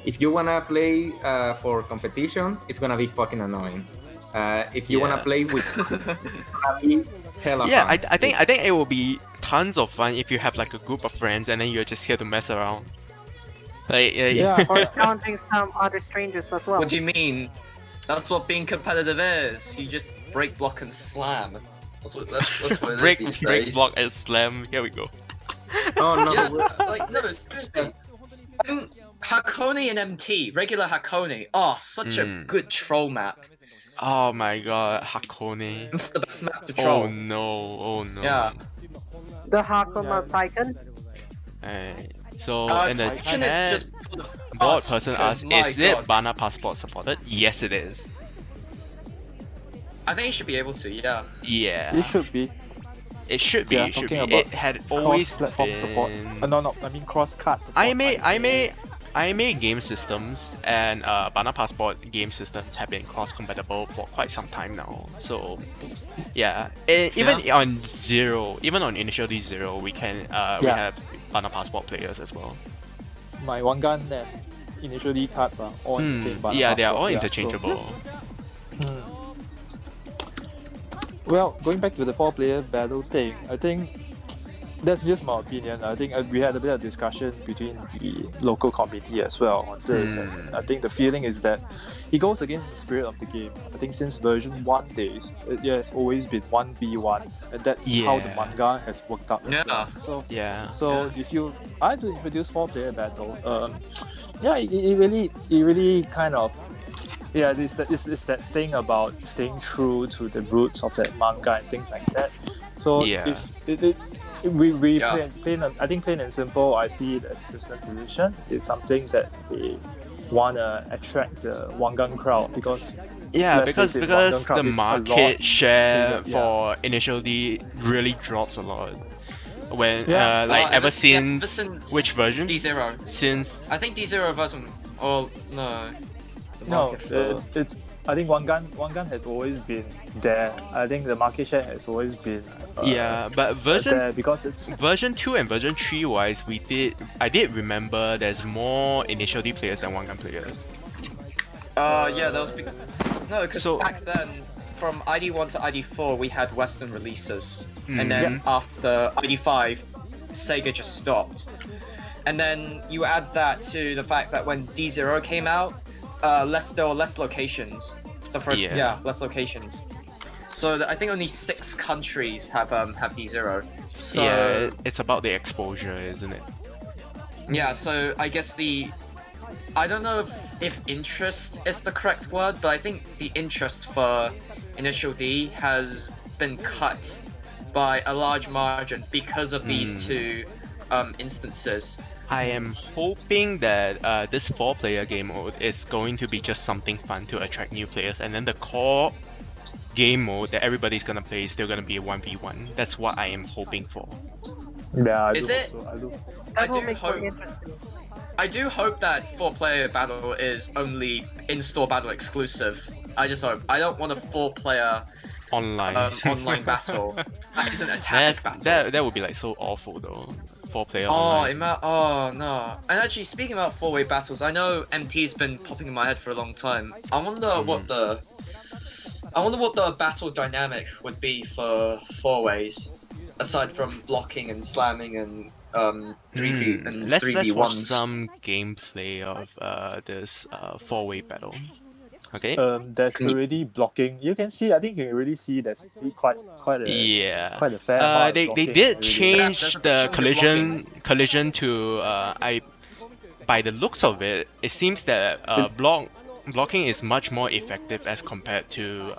D: if you wanna play for competition, it's gonna be fucking annoying. If you wanna
A: Yeah.
D: play with, it's gonna be hella
A: Yeah,
D: fun.
A: I think it will be tons of fun if you have like a group of friends and then you're just here to mess around. Like,
E: Yeah.
F: Or challenging some other strangers as well.
B: What do you mean? That's what being competitive is. You just break, block, and slam. That's what it
A: break
B: is these
A: break
B: days.
A: block and slam. Here we go.
D: Oh no,
B: Yeah, like no, seriously. Hakone and MT, regular Hakone. Oh, such a good troll map.
A: Oh my god, Hakone.
B: It's the best map to
A: Oh
B: troll.
A: no, oh no.
B: Yeah.
F: The Hakuma Titan.
A: So in the
B: Titan
A: chat,
B: is just for the
A: board
B: fun,
A: person
B: because,
A: asks,
B: my
A: is it
B: God.
A: Bana Passport supported? Yes, it is.
B: I think you should be able to, yeah.
A: Yeah.
E: It should be.
A: It should be.
E: Yeah,
A: It should be.
E: talking
A: It
E: about
A: had always
E: cross-platform support.
A: been.
E: No, I mean cross-card support.
A: IMA game systems and Bana Passport game systems have been cross-compatible for quite some time now. So, yeah, even on Initial D0, we can we have Bana Passport players as well.
E: My one gun and initially cards are all in the same Bana
A: Yeah, they are
E: passport,
A: all
E: so-
A: interchangeable.
E: Well, going back to the 4-player battle thing, I think that's just my opinion. I think we had a bit of discussion between the local committee as well on this. And I think the feeling is that it goes against the spirit of the game. I think since version 1 days, it has always been 1v1, and that's how the
A: Yeah.
E: manga has worked out. as well. So
A: Yeah.
E: So if you are to introduce 4-player battle, it really kind of it's that thing about staying true to the roots of that manga and things like that. So
A: Yeah.
E: if I think plain and simple, I see it as business decision. It's something that they wanna attract the Wangan crowd because
A: Yeah,
E: let's face
A: because
E: it, Wangan crowd
A: the
E: is a lot
A: market share
E: bigger, yeah.
A: for Initial D really drops a lot. When
E: Yeah.
A: ever
B: ever
A: since
B: since
A: which version?
B: D0.
A: Since
B: I think D0 version. Oh no. The
E: No,
B: market for-
E: it's. I think Wangan has always been there. I think the market share has always been.
A: yeah, but version
E: there because it's.
A: version 2 and version 3 wise, I did remember there's more Initial D players than One Gun players.
B: Yeah, that was no, because
A: So-
B: back then, from ID1 to ID4, we had Western releases, and
A: Mhm.
B: then after ID5, Sega just stopped. and then you add that to the fact that when D0 came out, there were less locations. So less locations. So I think only 6 countries have D0. So
A: yeah, it's about the exposure, isn't it?
B: yeah, so I guess I don't know if interest is the correct word, but I think the interest for Initial D has been cut by a large margin because of these two instances.
A: I am hoping that this 4-player game mode is going to be just something fun to attract new players, and then the core game mode that everybody's gonna play is still gonna be a 1v1. That's what I am hoping for.
E: Yeah, I
B: Is
E: do
B: it?
E: hope so, I do.
F: That will
B: do
F: make more
B: hope-
F: interesting.
B: I do hope that 4-player battle is only in-store battle exclusive. I just hope. I don't want a 4-player
A: Online.
B: online battle. That isn't a tactic battle.
A: That would be like so awful though. 4-player
B: Oh,
A: online.
B: oh no. And actually, speaking about 4-way battles, I know MT's been popping in my head for a long time. I wonder what the battle dynamic would be for 4-ways, aside from blocking and slamming and 3v and
A: Let's
B: 3v1s.
A: watch some gameplay of this 4-way battle. Okay.
E: There's already blocking. You can see. I think you can really see there's quite
A: Yeah.
E: quite a fair amount of
A: They
E: blocking
A: did
E: already.
A: change
B: That's
A: the
B: blocking.
A: collision to by the looks of it, it seems that blocking is much more effective as compared to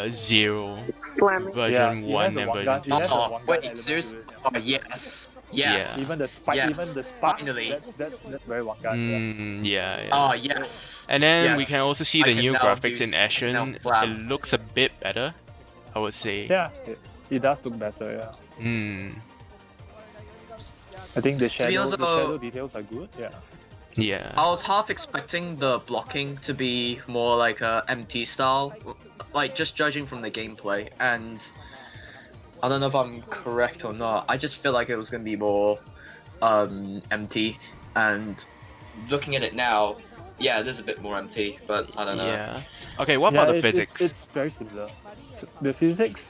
A: 0
F: Slamming.
A: version
E: it
A: 1
E: has a
A: and
E: one
A: version
E: gun-
A: 2.
E: it has a
B: Oh,
E: one gun
B: wait,
E: element
B: seriously?
E: to it.
B: Oh, yes. Yes.
E: Even the spike,
B: Yes.
E: even the sparks.
B: Finally.
E: That's very one gun.
A: Yeah.
B: Oh, yes.
A: And then we
B: Yes.
A: can also see
B: I
A: the
B: can
A: new
B: now
A: graphics
B: use-
A: in action.
B: now flap.
A: It looks a bit better, I would say.
E: Yeah, it does look better. Yeah, I think the
B: be
E: shadow,
B: honest,
E: the shadow details are good. Yeah.
A: Yeah.
B: I was half expecting the blocking to be more like a MT style, like just judging from the gameplay, and I don't know if I'm correct or not. I just feel like it was gonna be more MT, and looking at it now, yeah, there's a bit more MT, but I don't know.
A: Yeah. Okay, what about the physics?
E: It's very similar. The physics,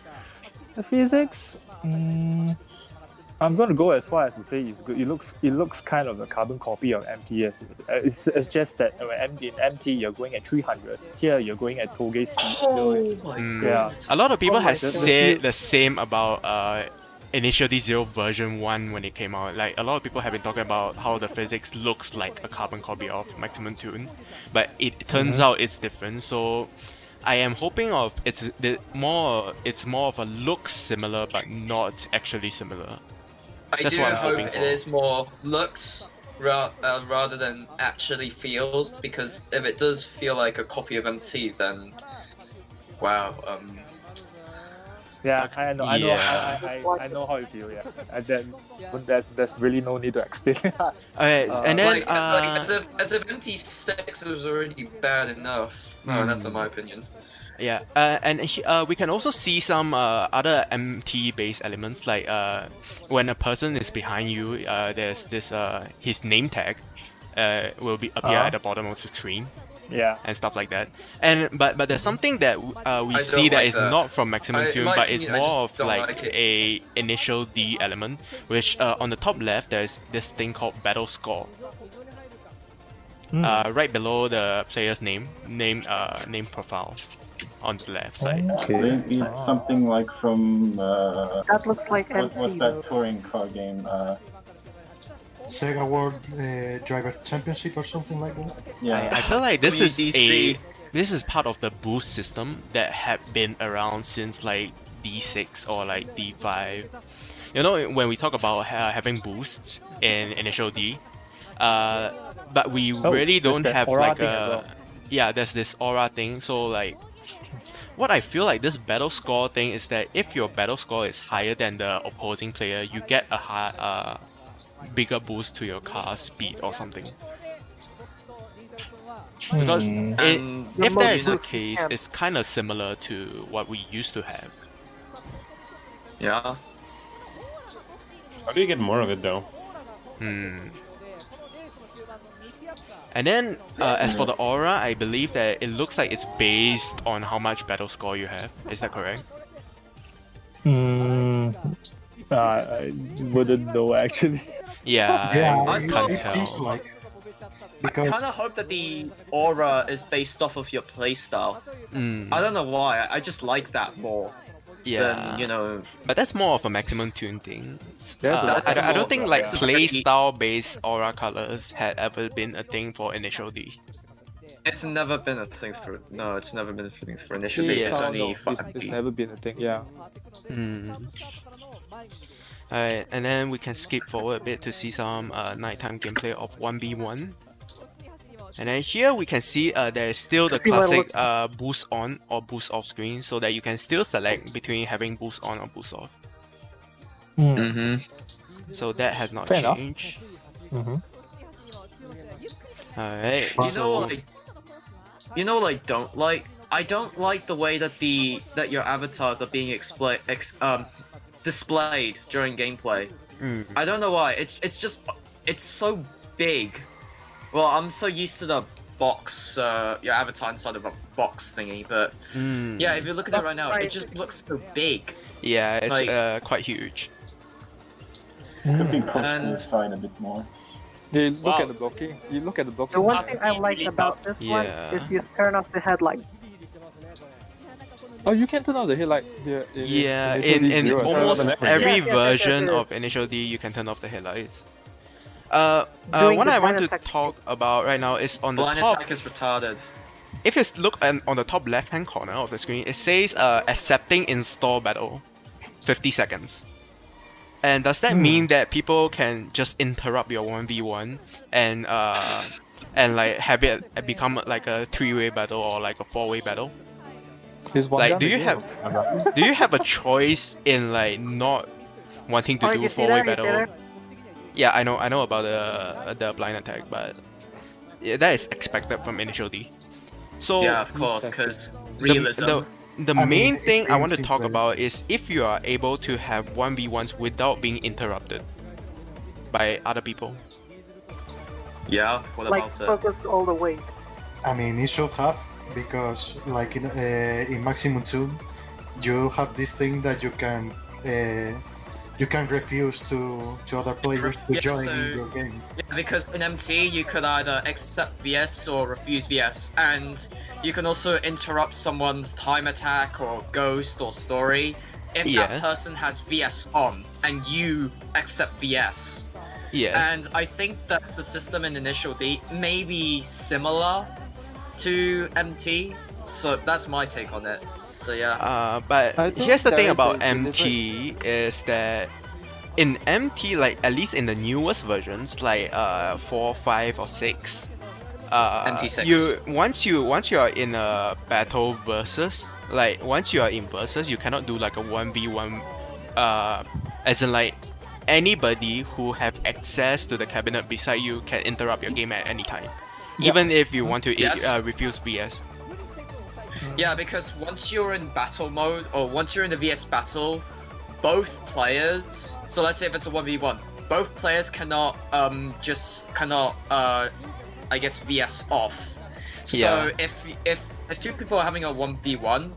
E: I'm gonna go as far as to say it's good. It looks kind of a carbon copy of MTS. It's just that in MT you're going at 300. Here you're going at Toge speed.
B: Oh my
E: Yeah.
A: A lot of people have
E: the-
A: said the same about Initial D0 version 1 when it came out. Like, a lot of people have been talking about how the physics looks like a carbon copy of Maximum Tune, but it turns out it's different. So I am hoping it's more of a look similar but not actually similar.
B: I
A: That's
B: do
A: what I'm
B: hope
A: hoping
B: it
A: for.
B: is more looks rather than actually feels, because if it does feel like a copy of MT, then wow.
E: Yeah, I know.
A: Yeah.
E: I know how you feel. Yeah, and then there's really no need to explain.
A: Okay, and then
B: like as if MT6 was already bad enough. No, that's in my opinion.
A: yeah, we can also see some other MT-based elements, like when a person is behind you, there's this his name tag will appear at the bottom of the screen.
E: Yeah.
A: And stuff like that. But there's something that we
B: I
A: see
B: don't
A: that
B: like
A: is
B: that.
A: not from Maximum
B: In
A: Tune,
B: my
A: but it's
B: opinion, I
A: more
B: just
A: of
B: don't
A: like
B: like it.
A: a initial D element, which on the top left there's this thing called battle score. Right below the player's name profile on the left side.
C: Maybe it's something like from
F: That looks like
C: what's
F: MT.
C: that touring car game?
I: Sega World Driver Championship or something like that.
C: Yeah.
A: I feel like this
B: WDC.
A: is part of the boost system that had been around since like D6 or like D5. You know, when we talk about having boosts in Initial D, but we really don't
E: there's that
A: have
E: aura
A: like
E: thing as
A: a
E: well.
A: there's this aura thing. So like, what I feel like this battle score thing is that if your battle score is higher than the opposing player, you get a bigger boost to your car's speed or something. Because if that is the case, it's kind of similar to what we used to have.
B: Yeah.
J: How do you get more of it though?
A: And then, as for the aura, I believe that it looks like it's based on how much battle score you have. Is that correct?
E: I wouldn't know actually.
A: Yeah,
I: Yeah,
A: I
B: I
A: can't
I: it
A: tell.
I: feels like
B: I
I: because
B: kind of hope that the aura is based off of your playstyle.
A: Mm,
B: I don't know why. I just like that more
A: yeah,
B: than
A: but that's more of a maximum tune thing.
E: There's a lot
B: That's
A: I
B: more
A: don't
B: of
A: think
B: a-
A: like
B: it's a very-
A: playstyle based aura colors had ever been a thing for Initial D.
B: It's never been a thing for it's never been a thing for Initial D.
A: Yeah.
B: It's only
E: it's
B: 5G.
E: never been a thing. Yeah.
A: Hmm. Alright, and then we can skip forward a bit to see some nighttime gameplay of 1v1. And then here we can see there is still the
F: See what
A: classic boost on or boost off screen, so that you can still select between having boost on or boost off.
B: Mm-hmm.
A: So that has not
E: Fair enough.
A: changed.
E: Mm-hmm.
A: Alright,
B: You know what I don't like? I don't like the way that your avatars are being displayed during gameplay.
A: Mm.
B: I don't know why. It's so big. Well, I'm so used to the box, your avatar inside of a box thingy, but
A: Mm.
B: yeah, if you look at it right now, it just looks so big.
A: Yeah, it's
B: like-
A: quite huge.
C: Could be pushed to the
B: And-
C: side a bit more.
E: You look
G: Wow.
E: at the blocking. You look at the blocking.
F: The one thing I like about this one
A: Yeah.
F: is you turn off the headlight.
E: Oh, you can turn off the headlight here.
A: Yeah,
E: Initial
A: in
E: D zero.
A: almost
J: Yeah,
A: every
F: yeah,
A: version
F: yeah.
A: of Initial D, you can turn off the headlights.
F: Doing
A: What
F: the
A: I want
F: blind
A: to
F: attack.
A: talk about right now is on the
B: Blind
A: top.
B: attack is retarded.
A: If you look on the top left-hand corner of the screen, it says accepting install battle, 50 seconds. And does that mean that people can just interrupt your 1v1 and like have it become like a 3-way battle or like a 4-way battle?
E: There's one
A: Like,
E: gun
A: do you
E: again.
A: Do you have a choice in like not wanting to
F: Oh,
A: do
F: you see
A: 4-way
F: that? You see
A: battle?
F: that?
A: Yeah, I know about the blind attack, but yeah, that is expected from Initial D. So
B: Yeah, of course, because
A: the,
B: realism.
A: the
I: I mean,
A: main thing I want to
I: experiencing
A: talk
I: player.
A: about is if you are able to have 1v1s without being interrupted by other people.
B: Yeah, what
F: Like
B: about it?
F: focused all the way.
I: I mean, it should have because, like in Maximum 2, you have this thing that you can refuse to other players to
B: Yeah,
I: join
B: so-
I: your game.
B: Yeah, because in MT you could either accept VS or refuse VS, and you can also interrupt someone's time attack or ghost or story if
A: Yeah.
B: that person has VS on and you accept VS.
A: Yes.
B: And I think that the system in Initial D may be similar to MT, so that's my take on it. So yeah.
A: But
E: I think
A: here's the
E: there
A: thing
E: is
A: about
E: a
A: MT is that in MT, like at least in the newest versions, like 4, 5, or 6,
B: MT6.
A: once you are in a battle versus, like once you are in versus, you cannot do like a 1v1, as in like anybody who have access to the cabinet beside you can interrupt your game at any time, even if you want to
B: Yes.
A: refuse VS.
B: Yeah, because once you're in battle mode, or once you're in the VS battle, both players, so let's say if it's a 1v1, both players cannot, I guess, VS off. So
A: Yeah.
B: if two people are having a 1v1,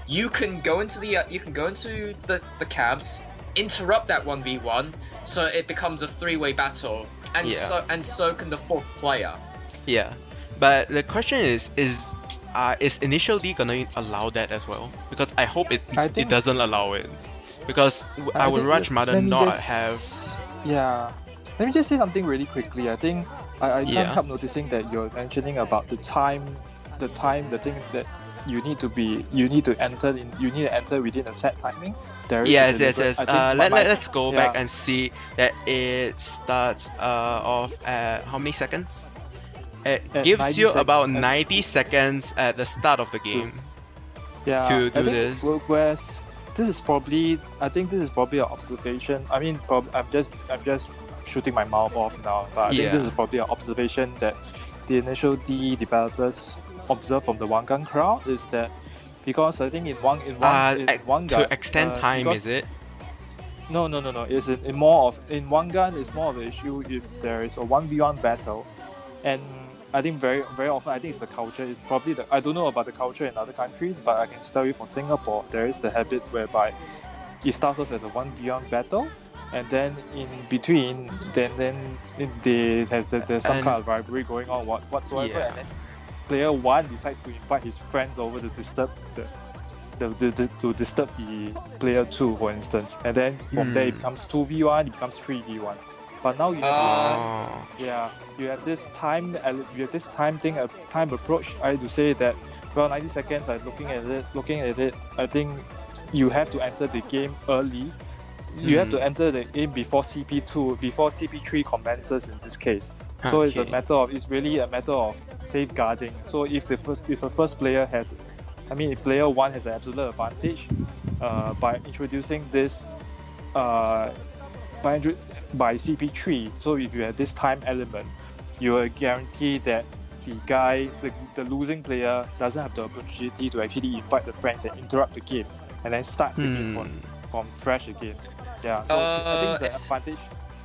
B: you can go into the cabs, interrupt that 1v1, so it becomes a 3-way battle, and
A: Yeah.
B: so can the fourth player.
A: Yeah, but the question is Initial D gonna allow that as well? Because I hope it
E: think-
A: doesn't allow it. Because I
E: I
A: would
E: think
A: much rather
E: let me
A: not
E: just-
A: have.
E: Yeah. Let me just say something really quickly. I think I
A: Yeah.
E: can't help noticing that you're mentioning about the thing that you need to enter within a set timing. There is a
A: Yes.
E: deliberate- I think
A: Let's go back
E: yeah.
A: and see that it starts off at how many seconds? It
E: At
A: gives
E: 90
A: you
E: sec-
A: about
E: at-
A: 90 seconds at the start of the game.
E: yeah,
A: to
E: I
A: do
E: think
A: this.
E: Whereas this is probably an observation. I mean, I'm just shooting my mouth off now, but I think this
A: Yeah.
E: is probably an observation that the Initial D developers observed from the one gun crowd is that because I think in one gun
A: To extend time,
E: because-
A: is it?
E: No. It's in one gun. It's more of an issue if there is a 1v1 battle, and I think very very often I think it's the culture. It's probably I don't know about the culture in other countries, but I can tell you for Singapore there is the habit whereby it starts off as a 1v1 battle, and then in between, there's some kind of rivalry going on whatsoever,
A: Yeah.
E: and then player 1 decides to invite his friends over to disturb the player 2, for instance, and then from there it becomes 2v1, it becomes 3v1. But now you have this time approach. I have to say that 90 seconds. I'm looking at it. I think you have to enter the game early. You have to enter the game before CP2, before CP3 commences in this case. So it's really a matter of safeguarding. So if the first player has, if player 1 has an absolute advantage by introducing this by CP3. So if you have this time element, you are guaranteed that the losing player doesn't have the opportunity to actually invite the friends and interrupt the game and then start the game from fresh again. Yeah, so I think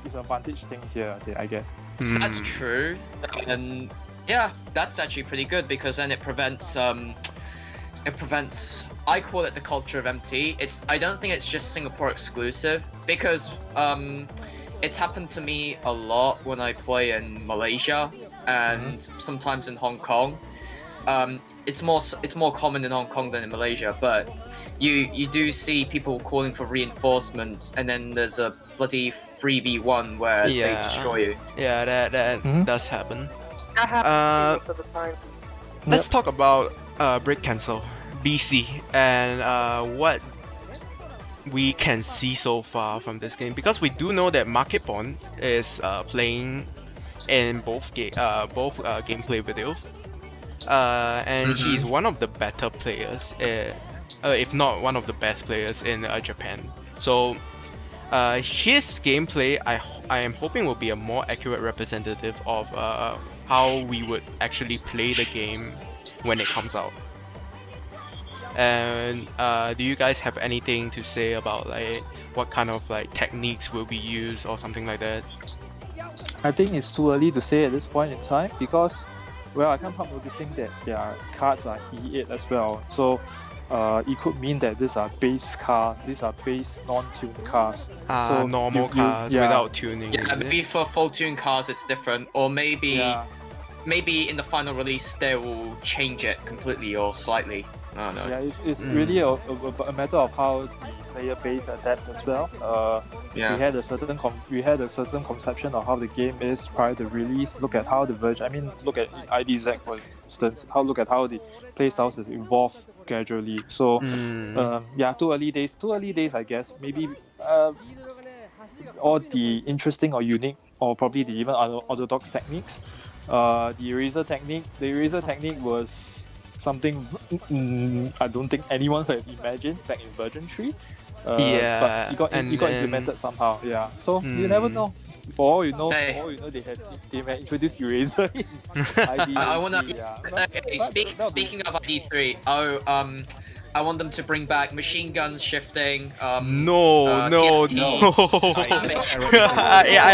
E: it's an advantage thing here, I guess.
B: That's true, and yeah, that's actually pretty good because then it prevents. I call it the culture of MT. I don't think it's just Singapore exclusive because it's happened to me a lot when I play in Malaysia and sometimes in Hong Kong. It's more common in Hong Kong than in Malaysia, but you do see people calling for reinforcements, and then there's a bloody 3v1 where they destroy you.
A: Yeah, that does happen.
F: That happens most of the time.
A: Let's talk about break cancel BC and what we can see so far from this game, because we do know that Market Bond is playing in both gameplay videos, and he's one of the better players, if not one of the best players in Japan. So his gameplay, I am hoping will be a more accurate representative of how we would actually play the game when it comes out. And do you guys have anything to say about like what kind of like techniques will be used or something like that?
E: I think it's too early to say at this point in time because, well, I can't help noticing that their cards are E8 as well. So it could mean that these are base non-tuned cars. So
A: normal cars without tuning.
B: Yeah, maybe for full tune cars it's different, or maybe in the final release they will change it completely or slightly. I don't know.
E: Yeah, it's really a matter of how the player base adapts as well. We had a certain conception of how the game is prior to release. Look at how the version. Look at IDAC for instance. Look at how the playstyles has evolved gradually. So too early days, I guess. Maybe all the interesting or unique or probably the even orthodox techniques. The eraser technique was something I don't think anyone could have imagined back in version 3. But it got implemented somehow. Yeah. So you never know. For all you know, they may introduce eraser in ID3.
B: I wanna. Speaking of ID3, I want them to bring back machine guns shifting.
A: No. I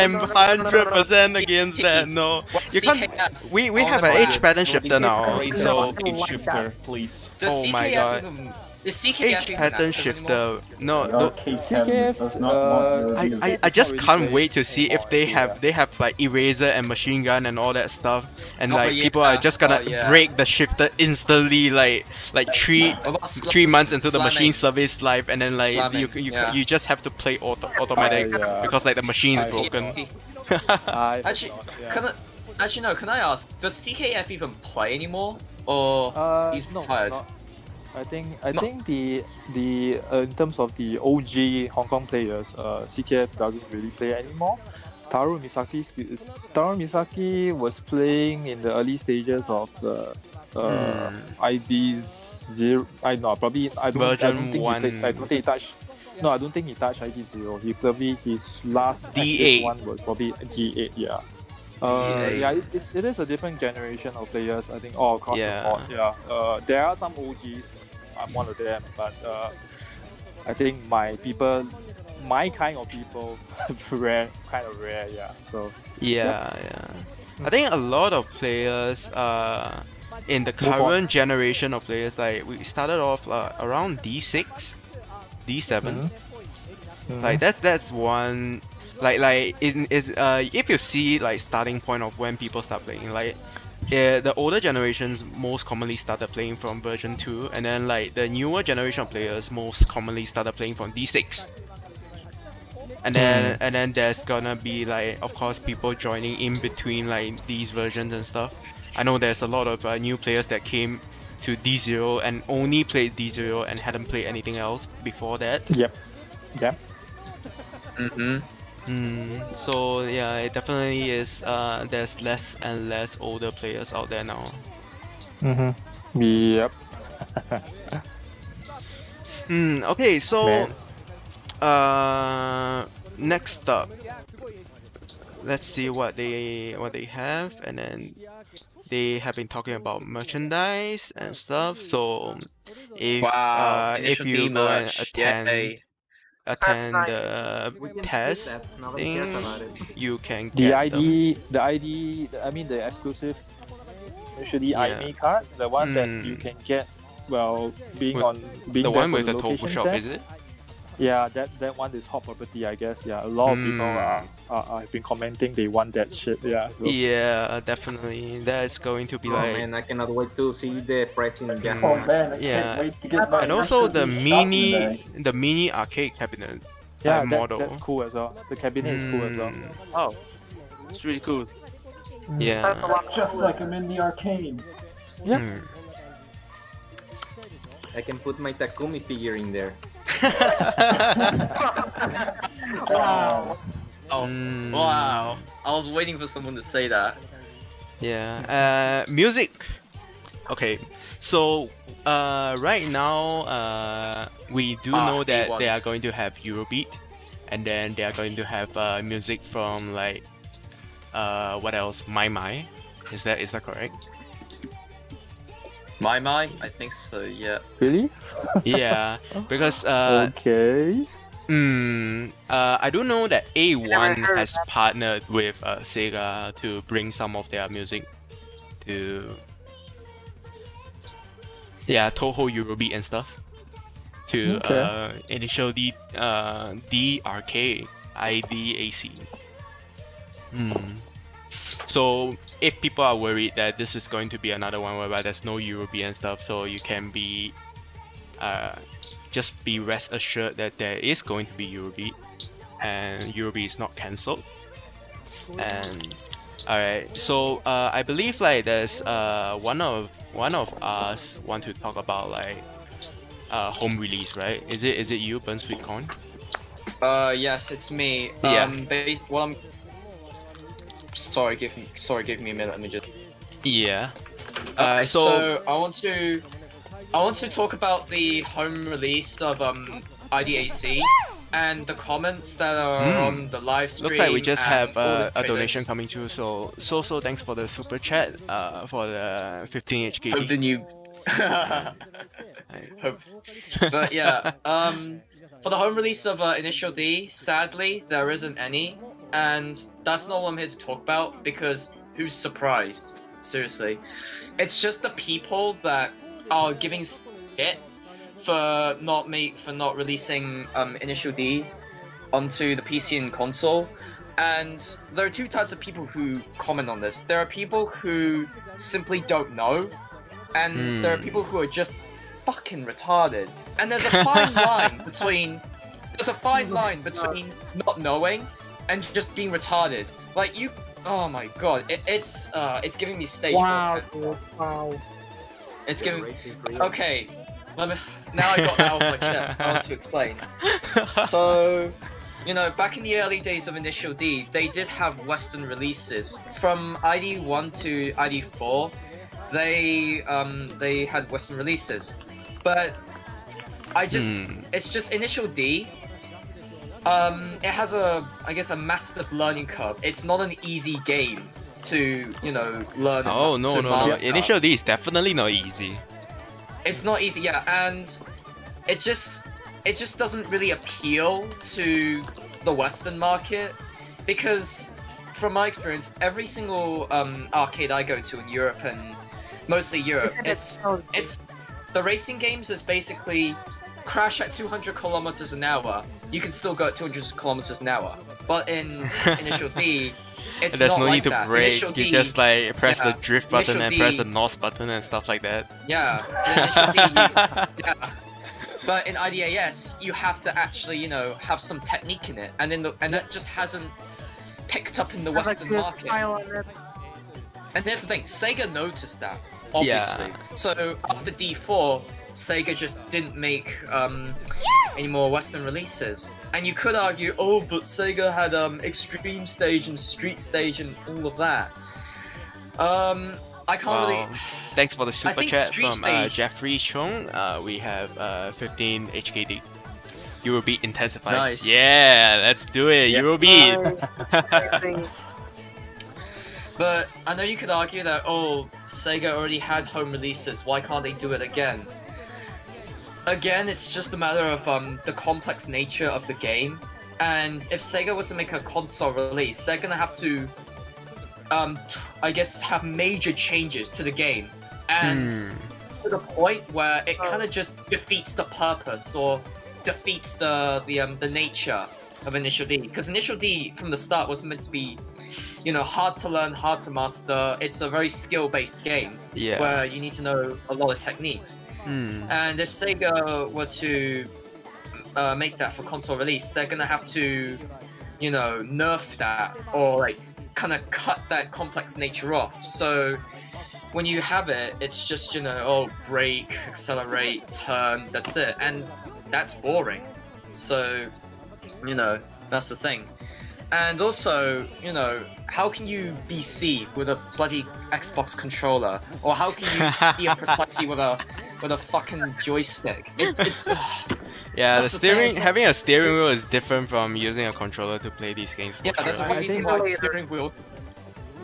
A: am 100% against that. No, you can't. We have an H pattern shifter now. So
J: H shifter, please.
B: Oh
A: my god.
B: The CKF
A: H pattern shifter. No.
E: CKF.
A: I just can't wait to see if they have like eraser and machine gun and all that stuff, and people are just gonna break the shifter instantly, like 3 months into the machine service life, and then you just have to play automatic because like the machine's broken.
B: Can I ask? Does CKF even play anymore, or he's retired?
E: I think the in terms of the OG Hong Kong players, CKF doesn't really play anymore. Taro Misaki was playing in the early stages of the ID0. I don't think he touched. No, I don't think he touched ID0. He probably his last
A: D8
E: one was probably D8. Yeah. It is a different generation of players. I think all across the board. Yeah. There are some OGs. I'm one of them, but I think my kind of people, kind of rare. Yeah. So.
A: Yeah. I think a lot of players in the current generation of players, like we started off around D6, D7. Like that's one. Like if you see like starting point of when people start playing, like the older generations most commonly started playing from version 2, and then like the newer generation of players most commonly started playing from D6. And then there's gonna be like, of course, people joining in between like these versions and stuff. I know there's a lot of new players that came to D0 and only played D0 and hadn't played anything else before that.
E: Yep.
A: So yeah, it definitely is. There's less and less older players out there now.
E: Yep.
A: Okay, so
E: Man.
A: next up, let's see what they have, and then they have been talking about merchandise and stuff. So if if you go and attend
F: nice.
A: the test thing, you can
E: The
A: get them.
E: the exclusive usually IME card, the one that you can get being
A: The
E: there
A: one
E: for
A: with the tofu
E: location
A: shop,
E: test.
A: is it?
E: Yeah, that one is hot property, I guess. Yeah, a lot of people have been commenting they want that shit. Yeah. So.
A: Yeah, definitely. That is going to be like.
D: Man, I cannot wait to see the price in Japan.
C: Oh man, I
A: Yeah.
C: can't wait to get my
A: And also the
C: National
A: the mini arcade cabinet
E: Yeah,
A: model.
E: that's cool as well. The cabinet is cool as well.
K: Oh, it's really cool.
A: Yeah.
F: That's a lot of
C: just like I'm in the arcade.
E: Yeah.
D: I can put my Takumi figure in there.
B: Wow. Wow. I was waiting for someone to say that.
A: Yeah. Music. Okay. So right now we do know that
B: A1.
A: they are going to have Eurobeat, and then they are going to have music from like what else? My. Is that correct?
B: My, I think so. Yeah.
E: Really?
A: Yeah, because
E: Okay.
A: I do know that
F: Never
A: A1
F: heard
A: has
F: that.
A: partnered with SEGA to bring some of their music to Toho Eurobeat and stuff to Initial D arcade IDAC. So if people are worried that this is going to be another one whereby there's no Eurobeat and stuff, so you can be just be rest assured that there is going to be Eurobeat, and Eurobeat is not cancelled. And alright, so I believe like there's one of us want to talk about like home release, right? Is it you, Burn Sweet Corn?
B: Yes, it's me.
A: Yeah.
B: Sorry, give me a minute. Let me just.
A: Yeah.
B: So I want to talk about the home release of IDAC and the comments that are on the live stream.
A: Looks like we just
B: and
A: have
B: all the
A: a donation
B: trailers.
A: coming through. So thanks for the super chat for the 15 HKD.
B: Hope the new. Hope. But yeah, for the home release of Initial D, sadly there isn't any, and that's not what I'm here to talk about because who's surprised? Seriously, it's just the people that are giving shit for not releasing Initial D onto the PC and console. And there are two types of people who comment on this. There are people who simply don't know, and there are people who are just fucking retarded. And there's a fine line between not knowing and just being retarded. Like you, oh my god, it's giving me stage
F: Wow,
B: four.
F: dude, wow.
B: It's giving. Okay, now I got that off my chest. I want to explain. So, you know, back in the early days of Initial D, they did have Western releases. From ID1 to ID4, they had Western releases, but it's just Initial D. It has a massive learning curve. It's not an easy game to learn.
A: Oh no.
B: master.
A: Initial D is definitely not easy.
B: It's not easy, yeah, and it just doesn't really appeal to the Western market because, from my experience, every single arcade I go to in Europe and mostly Europe, it's the racing games is basically crash at 200 kilometers an hour, you can still go at 200 kilometers an hour. But in Initial D, it's
A: There's
B: not
A: no
B: like
A: need to
B: that.
A: brake.
B: Initial
A: You
B: D,
A: just like press the
B: yeah.
A: drift button
B: Initial
A: and press the
B: D-
A: NOS button and stuff like that.
B: Yeah, in Initial D, yeah. But in IDAS, you have to actually, you know, have some technique in it, and that just hasn't picked up in the Western market. And here's the thing, Sega noticed that, obviously.
A: Yeah.
B: So after D4, Sega just didn't make any more Western releases. And you could argue, oh, but Sega had Extreme Stage and Street Stage and all of that. I can't really...
A: Thanks for the super
B: think
A: chat
B: Street
A: from
B: Stage-
A: Jeffrey Chung. We have 15 HKD. You will beat intensifies.
B: Nice.
A: Yeah, let's do it. You will beat.
B: But I know you could argue that, oh, Sega already had home releases, why can't they do it again? Again, it's just a matter of the complex nature of the game, and if Sega were to make a console release, they're gonna have to, I guess, have major changes to the game, and to the point where it kind of just defeats the purpose or defeats the nature of Initial D, because Initial D from the start was meant to be, you know, hard to learn, hard to master. It's a very skill-based game where you need to know a lot of techniques. And if Sega were to make that for console release, they're gonna have to, you know, nerf that or like kind of cut that complex nature off. So when you have it, it's just, you know, oh, brake, accelerate, turn, that's it, and that's boring. So, you know, that's the thing. And also, you know, how can you BC with a bloody Xbox controller, or how can you steer precisely with a fucking joystick?
A: Yeah, the steering, having a steering wheel is different from using a controller to play these games.
B: Yeah, there's a reason why steering wheel.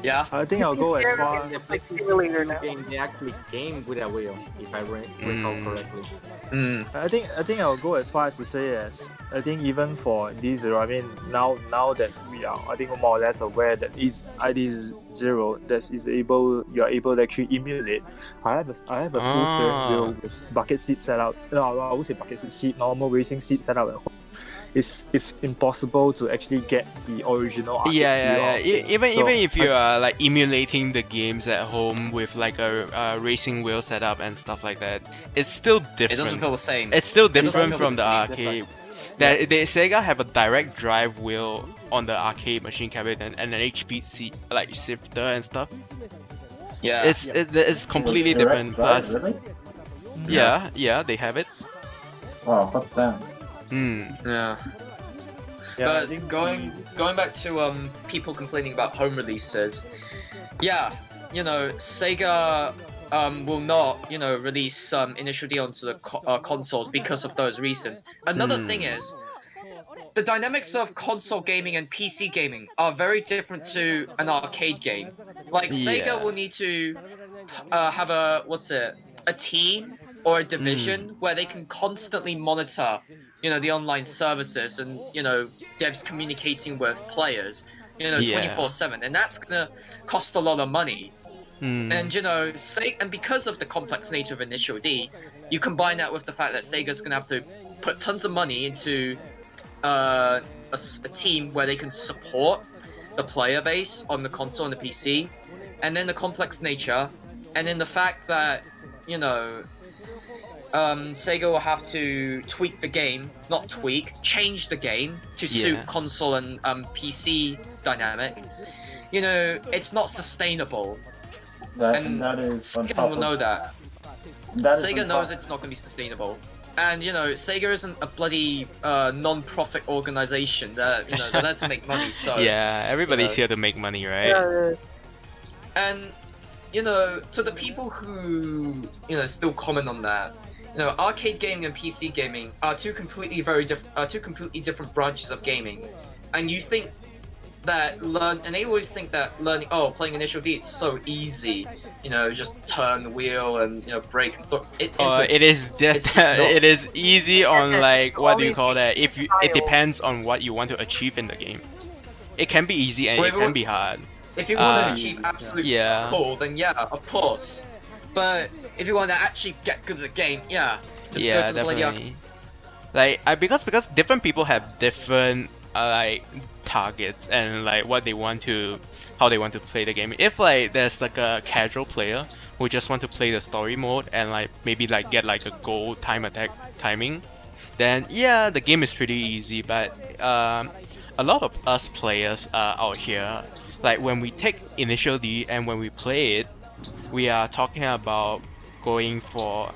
B: Yeah.
E: I think I'll go as far.
D: In the PlayStation game, they actually came with a wheel, if I recall correctly.
E: I think I'll go as far as to say as I think even for D0, I mean now that we are, I think more or less aware that is ID0 that is able, you are able to actually emulate. I have a full steering wheel with bucket seat set out. No, I would say bucket seat, normal racing seat set out at home. It's impossible to actually get the original arcade feel.
A: Even if you are like emulating the games at home with like a racing wheel setup and stuff like that, it's still different.
B: It doesn't feel the same.
A: It's still different from the arcade. The Sega have a direct drive wheel on the arcade machine cabinet and an HP seat like shifter and stuff.
B: Yeah,
A: it's completely different. Plus,
C: really?
A: yeah, they have it.
C: Wow, what's that?
B: Yeah. But going back to people complaining about home releases, yeah, you know, Sega will not, you know, release Initial D onto the consoles because of those reasons. Another thing is, the dynamics of console gaming and PC gaming are very different to an arcade game. Like Sega will need to have a team or a division where they can constantly monitor, you know, the online services and, you know, devs communicating with players, you know, 24/7, and that's gonna cost a lot of money. And, you know, and because of the complex nature of Initial D, you combine that with the fact that Sega's gonna have to put tons of money into a team where they can support the player base on the console and the PC, and then the complex nature, and then the fact that, you know, Sega will have to tweak the game, change the game to suit console and PC dynamic. You know, it's not sustainable. And
C: that is on
B: Sega
C: top
B: will
C: of,
B: know that. Sega knows it's not going to be sustainable. And, you know, Sega isn't a bloody non-profit organization that, you know, they're there to make money, so...
A: Yeah, everybody's here to make money, right?
B: And, you know, to the people who, you know, still comment on that, you know, arcade gaming and PC gaming are two completely different branches of gaming. And you think that they always think that playing Initial D, it's so easy, you know, just turn the wheel and, you know, brake and
A: it is easy on, like, what do you call that? It depends on what you want to achieve in the game. It can be easy and it can be hard.
B: If you want to achieve absolute cool, then yeah, of course. But if you want to actually get good at the game, just go to the bloody arcade.
A: Like because different people have different like targets and like what they want to, how they want to play the game. If like there's like a casual player who just want to play the story mode and like maybe like get like a gold time attack timing, then yeah, the game is pretty easy. But a lot of us players out here, like when we take initial D and when we play it, we are talking about going for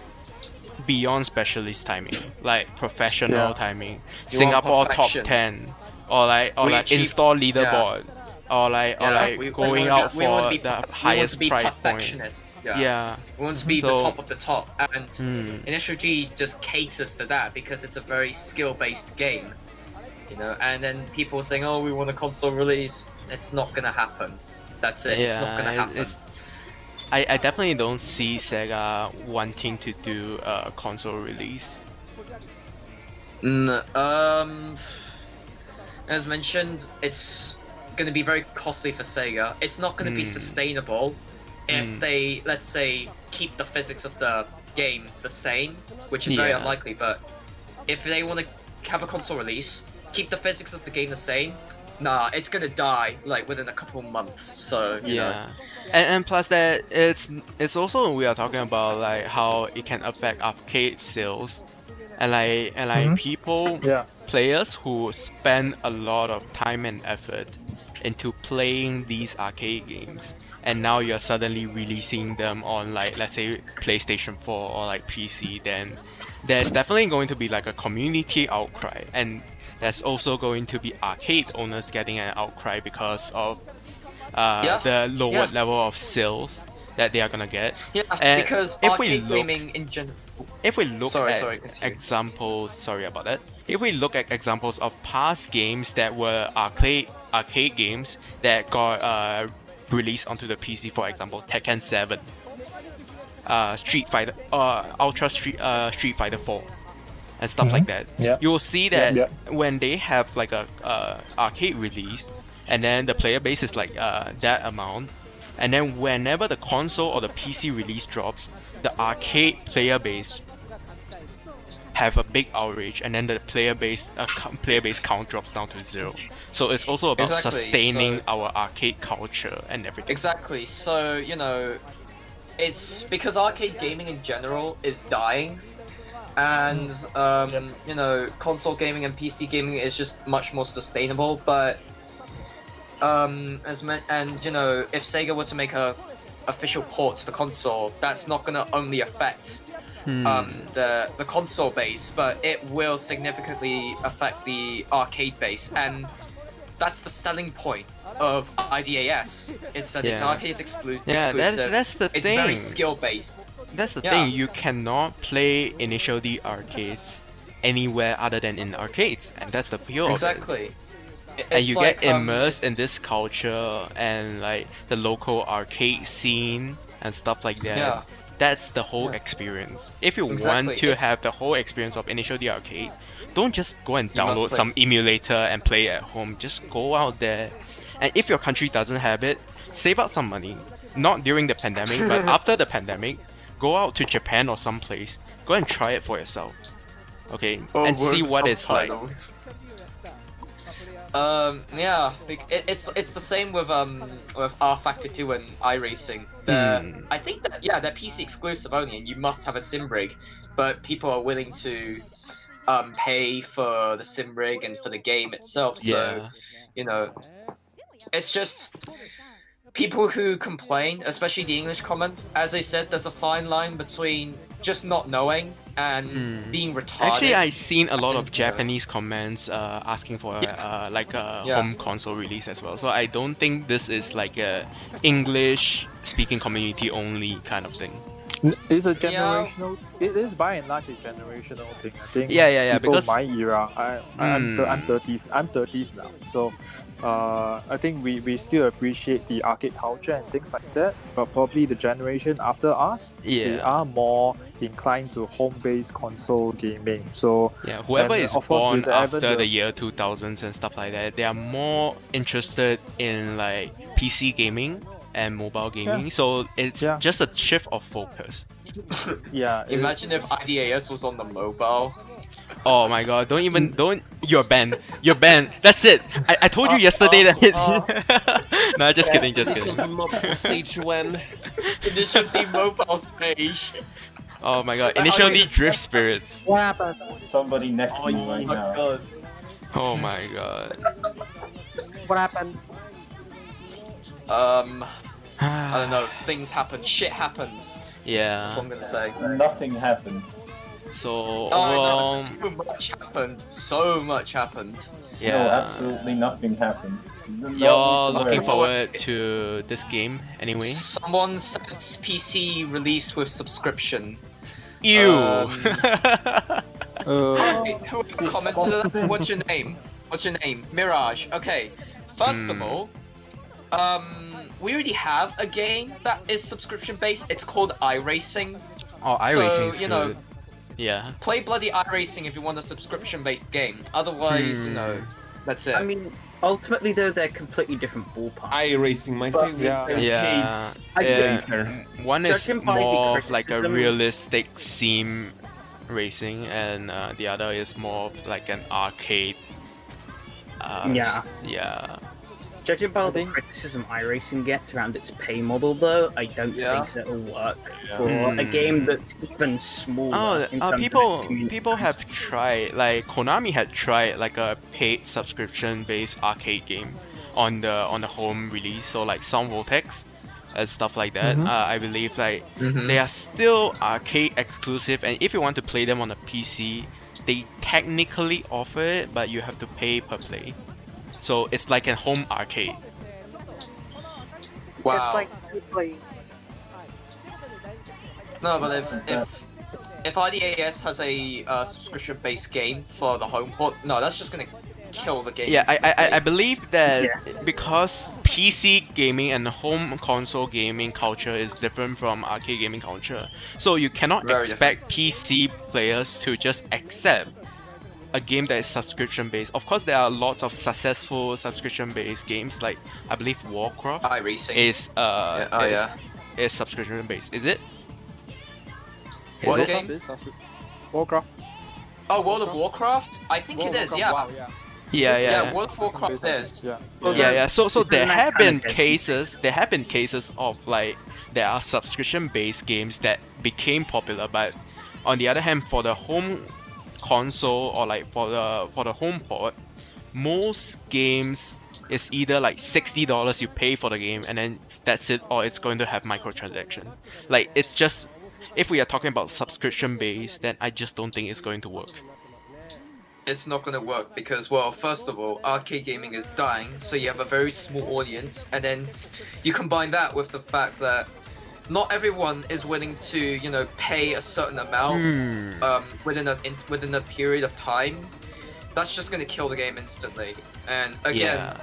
A: beyond specialist timing, like professional timing, Singapore top 10, or like install leaderboard, or like going out for the highest price point. Yeah.
B: We want to be the top of the top, and Initial D just caters to that because it's a very skill-based game, you know. And then people saying, "Oh, we want a console release." It's not gonna happen. That's it. It's not gonna happen.
A: I definitely don't see Sega wanting to do a console release.
B: As mentioned, it's going to be very costly for Sega. It's not going to be sustainable if they, let's say, keep the physics of the game the same, which is very unlikely. But if they want to have a console release, keep the physics of the game the same, nah, it's going to die like within a couple of months. So you know.
A: And plus that it's also, we are talking about like how it can affect arcade sales, and like people, players who spend a lot of time and effort into playing these arcade games, and now you're suddenly releasing them on like, let's say, PlayStation 4 or like PC, then there's definitely going to be like a community outcry, and there's also going to be arcade owners getting an outcry because of the lower level of sales that they are gonna get.
B: And because arcade gaming in general.
A: If we look at examples, sorry about that. If we look at examples of past games that were arcade games that got released onto the PC, for example, Tekken 7, Street Fighter, Street Fighter 4, and stuff like that. You will see that when they have like a arcade release, and then the player base is like that amount, and then whenever the console or the PC release drops, the arcade player base have a big outrage, and then the player base count drops down to 0. So it's also about sustaining our arcade culture and everything.
B: Exactly. So you know, it's because arcade gaming in general is dying, and you know, console gaming and PC gaming is just much more sustainable. But and you know, if Sega were to make a official port to the console, that's not going to only affect the console base, but it will significantly affect the arcade base, and that's the selling point of IDAS. It's that it's arcade exclusive.
A: That's the thing.
B: It's very skill based.
A: That's the thing. You cannot play Initial D arcades anywhere other than in arcades, and that's the appeal.
B: Exactly.
A: And you get immersed in this culture and like the local arcade scene and stuff like that. That's the whole experience. If you want to have the whole experience of Initial D arcade, don't just go and download some emulator and play at home. Just go out there, and if your country doesn't have it, save up some money. Not during the pandemic, but after the pandemic, go out to Japan or someplace. Go and try it for yourself. Okay, and see what it's like.
B: It's the same with R Factor 2 and iRacing. I think that they're PC exclusive only, and you must have a sim rig, but people are willing to pay for the sim rig and for the game itself. So you know, it's just people who complain, especially the English comments. As I said, there's a fine line between just not knowing and being retarded.
A: Actually, I've seen a lot of Japanese comments asking for like a home console release as well. So I don't think this is like a English-speaking community only kind of thing.
E: It's a generational. It is by and large a generational thing. I think.
A: Because
E: my era, I'm 30s. I'm 30s now, so. I think we still appreciate the arcade culture and things like that, but probably the generation after us, they are more inclined to home-based console gaming. So
A: whoever is born after the year 2000s and stuff like that, they are more interested in like PC gaming and mobile gaming. So it's just a shift of focus.
B: Imagine if IDAS was on the mobile.
A: Oh my god, don't, you're banned. You're banned. That's it. I told you yesterday that No, just kidding, just
J: Initial
A: kidding.
J: mobile stage when.
B: Initial D mobile stage.
A: Oh my god, initial D drift spirits.
F: What happened?
C: Somebody next to me right now.
B: God.
A: Oh my god.
F: What happened?
B: I don't know. Things happen. Shit happens. That's what I'm
A: Yeah.
B: gonna say.
C: Nothing happened.
A: So
B: Oh
A: overall,
B: no, so much happened. So much happened.
C: No,
A: yeah.
C: absolutely nothing happened.
A: You're
C: No,
A: looking
C: wait.
A: forward to this game anyway?
B: Someone said it's PC release with subscription.
A: Ew.
B: Who commented that? What's your name? What's your name? Mirage. Okay. First of all, we already have a game that is subscription based. It's called iRacing.
A: Oh, iRacing is
B: So, you
A: good.
B: know,
A: Yeah.
B: play bloody iRacing if you want a subscription based game. Otherwise, you know, that's it.
G: I mean, ultimately though, they're completely different ballparks.
J: iRacing, my favorite
E: Yeah.
J: arcades
A: Yeah.
J: racer.
A: One is
G: Judging by the
A: more of like a
G: criticism-
A: realistic sim racing, and the other is more of like an arcade. Yeah.
G: Judging by the criticism iRacing gets around its pay model, though, I don't
B: Yeah.
G: think it'll work for a game that's even smaller. in terms of its community.
A: People have tried, like Konami had tried like a paid subscription-based arcade game on the home release, so like Sound Vortex and stuff like that. I believe like they are still arcade exclusive, and if you want to play them on a PC, they technically offer it, but you have to pay per play. So it's like a home arcade.
B: Wow.
F: It's like you play.
B: No, but if IDAS has a subscription-based game for the home port, no, that's just gonna kill the game.
A: Yeah, I
B: instantly.
A: believe that because PC gaming and home console gaming culture is different from arcade gaming culture, so you cannot
B: Very
A: expect PC players to just accept a game that is subscription based. Of course, there are lots of successful subscription based games, like I believe Warcraft
B: iRacing.
A: is
B: yeah.
A: is subscription based. Is it?
B: What
A: Is it?
B: game?
E: Warcraft.
B: Oh, World of Warcraft? I think it is, yeah.
E: Wow, yeah.
A: Yeah.
B: World of Warcraft is.
E: Yeah.
A: Yeah. So there
G: that
A: have
G: kind
A: been
G: of game.
A: cases of like there are subscription based games that became popular, but on the other hand, for the home console or like for the home port, most games is either like $60 you pay for the game and then that's it, or it's going to have microtransaction. Like it's just, if we are talking about subscription based, then I just don't think it's going to work.
B: It's not gonna work because, well, first of all, arcade gaming is dying, so you have a very small audience, and then you combine that with the fact that not everyone is willing to, you know, pay a certain amount within a period of time. That's just gonna kill the game instantly. And again,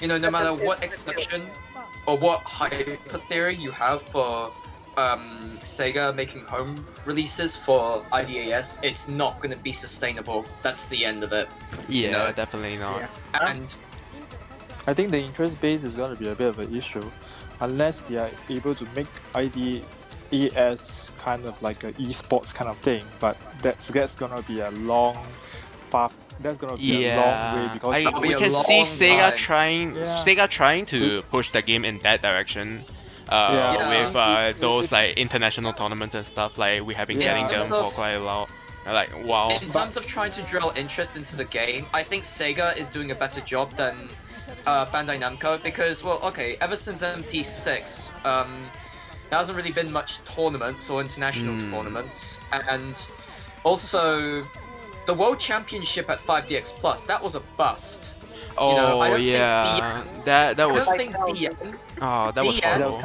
B: you know, no matter what exception or what hyper theory you have for Sega making home releases for IDAS, it's not gonna be sustainable. That's the end of it.
A: Yeah,
B: you know?
A: definitely not.
B: And
E: I think the interest base is going to be a bit of an issue, unless they are able to make IDAS kind of like an esports kind of thing. But that's going to be a long path. That's going to be a long way because
B: That'll be
A: we
B: a
A: can see
B: long
A: Sega
B: time.
A: trying to push the game in that direction. With those like international tournaments and stuff, like we have been getting them for quite a while. Like wow.
B: In terms of trying to drill interest into the game, I think Sega is doing a better job than Bandai Namco because, well, okay, ever since MT6, there hasn't really been much tournaments or international tournaments, and also the World Championship at 5DX Plus, that was a bust.
A: Oh,
B: you know, I don't
A: yeah,
B: think
A: that was.
B: I don't think BN.
A: Oh, that was horrible.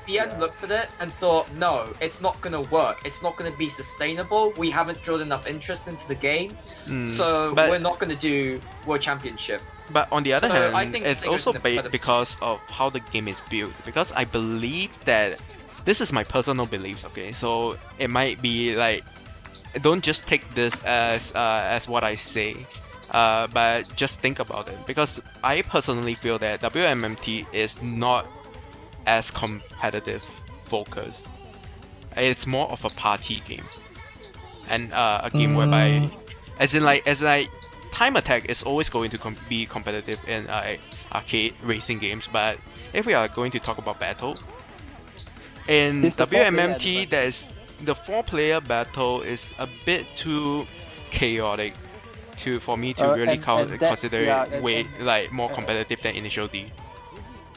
B: BN looked at it and thought, no, it's not gonna work. It's not gonna be sustainable. We haven't drilled enough interest into the game, so we're not gonna do World Championship.
A: But on the other
B: So, I
A: hand,
B: think
A: it's
B: Sega's
A: also
B: in a better
A: because of how the game is built. Because I believe that this is my personal beliefs. Okay, so it might be like, don't just take this as what I say. But just think about it, because I personally feel that WMMT is not as competitive focused. It's more of a party game, and a game whereby as in time attack is always going to be competitive in arcade racing games, but if we are going to talk about battle, in WMMT, the 4-player battle is a bit too chaotic for me to really consider it way more competitive than Initial D.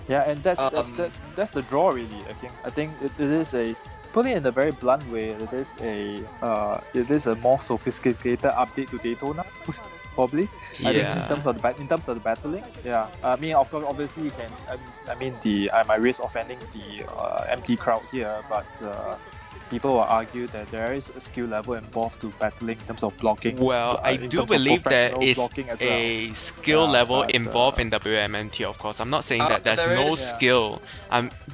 E: Yeah, and that's the draw really. I think it is a, put it in a very blunt way, it is a more sophisticated update to Daytona, probably. I think in terms of the battling. Yeah. I mean, of course, obviously you can. I might risk offending the MT crowd here, but people will argue that there is a skill level involved to battling in terms of blocking.
A: Well, I do believe there is a skill level involved in WMNT, of course. I'm not saying that there's no skill.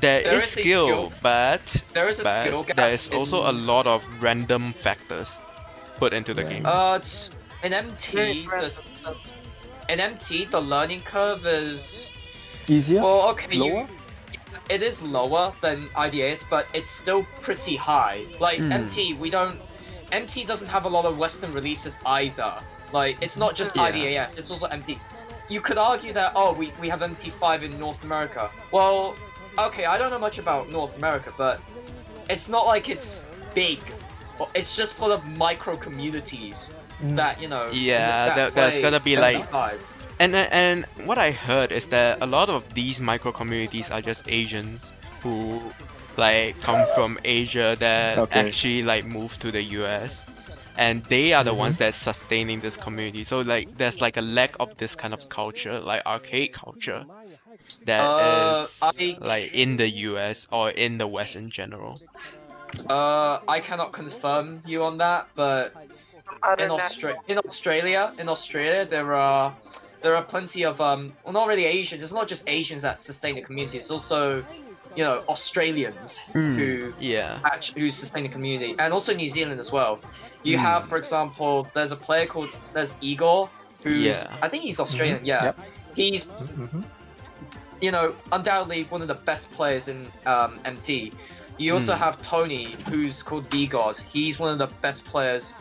A: There is skill, but there is also a lot of random factors put into the game.
B: In MT, the learning curve is
E: easier.
B: Well, okay,
E: lower.
B: It is lower than IDAS, but it's still pretty high. Like MT doesn't have a lot of Western releases either. Like it's not just IDAS, it's also MT. You could argue that we have MT5 in North America. Well, okay, I don't know much about North America, but it's not like it's big. It's just full of micro communities that
A: there's gonna be MT5. And what I heard is that a lot of these micro communities are just Asians who come from Asia that actually move to the US, and they are the ones that's sustaining this community. So there's a lack of this kind of culture, arcade culture, that is in the US or in the West in general.
B: I cannot confirm you on that, but in Australia there are plenty of not really Asians. It's not just Asians that sustain the community. It's also, Australians who sustain the community, and also New Zealand as well. You have, for example, there's a player there's Igor, who's I think he's Australian. He's undoubtedly one of the best players in MT. You also have Tony, who's called D-God. He's one of the best players.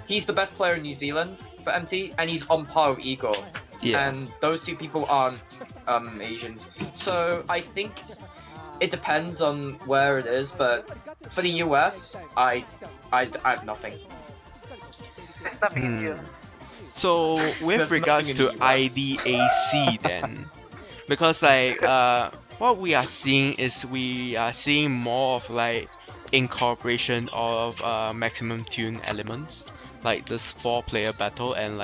B: He's the best player in New Zealand for MT, and he's on par with Igor. And those two people aren't Asians. So I think it depends on where it is, but for the US, I have nothing.
F: It's nothing easier.
A: So with regards to IDAC then, because what we are seeing is more of incorporation of maximum tune elements, like this 4-player battle, and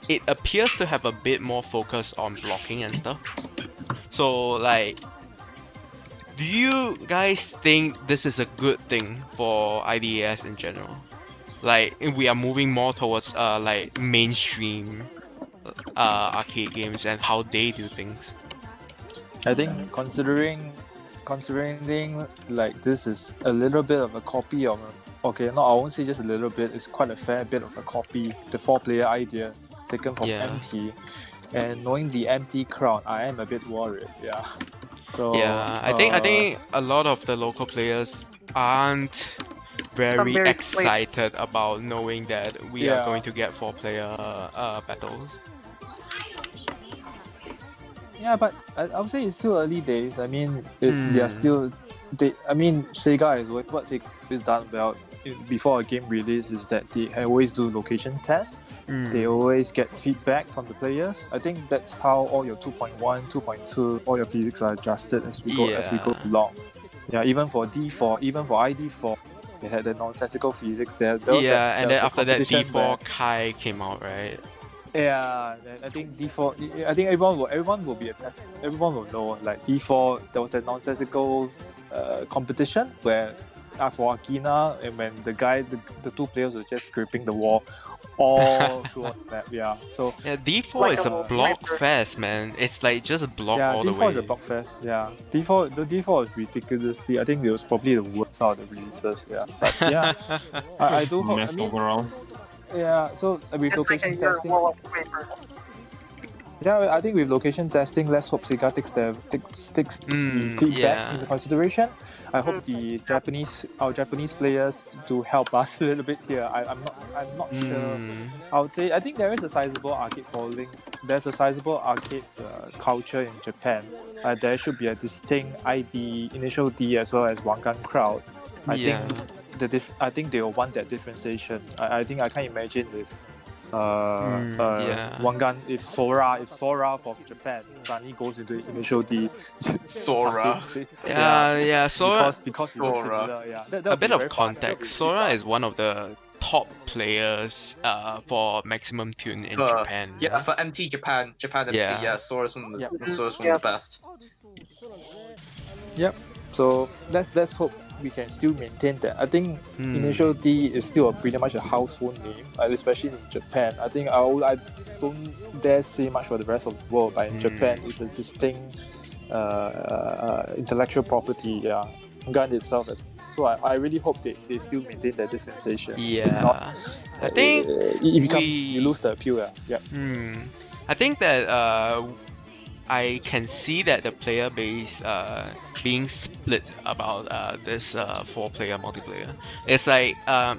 A: it appears to have a bit more focus on blocking and stuff. So do you guys think this is a good thing for IDAS in general? We are moving more towards mainstream arcade games and how they do things.
E: I think considering this is a little bit of a copy of I won't say just a little bit, it's quite a fair bit of a copy, the 4-player idea taken from MT. And knowing the MT crowd, I am a bit worried, So,
A: I think a lot of the local players aren't very excited about knowing that we are going to get 4-player battles.
E: Yeah, but I would say it's still early days. I mean, they are still. SEGA is what SEGA has done well before a game release is that they always do location tests. They always get feedback from the players. I think that's how all your 2.1, 2.2, all your physics are adjusted as we go along. Yeah, even for D4, even for ID4, they had the nonsensical physics there.
A: And then after that, D4 Kai came out, right?
E: Yeah, I think D4. I think everyone will be everyone will know. D4, there was a nonsensical competition where for Akina, and when the two players were just scraping the wall all throughout the map. Yeah, so
A: D4 is a block fest, man. It's just block all the way.
E: D4 is a block fest. Yeah, the D4 is ridiculously. I think it was probably the worst out of the releases. Yeah, but I do hope.
J: Mess overall.
E: Yeah, so with location testing. Yeah, I think with location testing, let's hope SEGA takes the feedback into consideration. I hope our Japanese players to help us a little bit here. I'm not sure. I would say I think there is a sizable arcade following. There's a sizable arcade culture in Japan. There should be a distinct initial D as well as Wangan crowd. I think they will want that differentiation. I think I can't imagine if Wangan, if Sora from Japan suddenly goes into initial D.
A: Sora. Sora.
E: Because
A: Sora. A bit of context. Sora is one of the top players for Maximum Tune in Japan.
B: Yeah, for MT Japan MT. Yeah, Sora's one of the best.
E: Yep. So let's hope we can still maintain that. I think Initial D is still pretty much a household name, especially in Japan. I think I don't dare say much for the rest of the world, but in Japan it's a distinct intellectual property. Yeah, Gun itself. So I really hope they still maintain that differentiation.
A: Yeah, I think
E: you lose the appeal. Yeah.
A: I think that I can see that the player base being split about this 4-player multiplayer. It's like I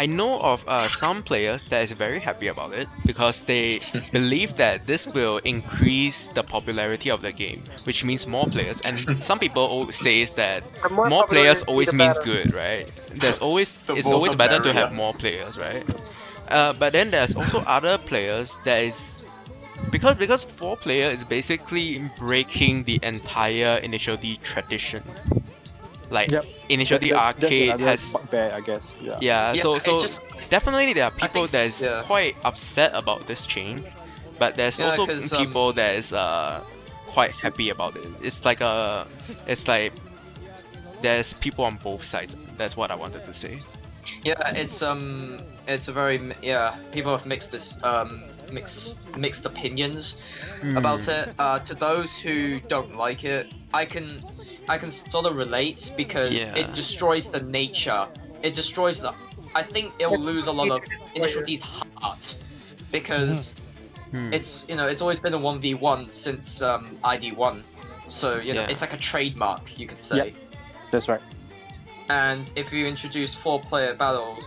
A: know of some players that is very happy about it because they believe that this will increase the popularity of the game, which means more players. And some people say that more players always means good, right? It's always better to have more players, right? But then there's also other players that is because 4-player is basically breaking the entire Initial D tradition. Like Initial D arcade has
E: bugbear, I guess.
A: So definitely there are people that is quite upset about this change, but there's also people that is quite happy about it. It's like there's people on both sides. That's what I wanted to say.
B: Yeah, it's a very people have mixed opinions about it. To those who don't like it, I can sort of relate because it destroys the nature. It destroys the. I think it will lose a lot of Initial D's heart because it's always been a 1v1 since ID1, so it's like a trademark, you could say.
E: Yep. That's right.
B: And if you introduce 4-player battles,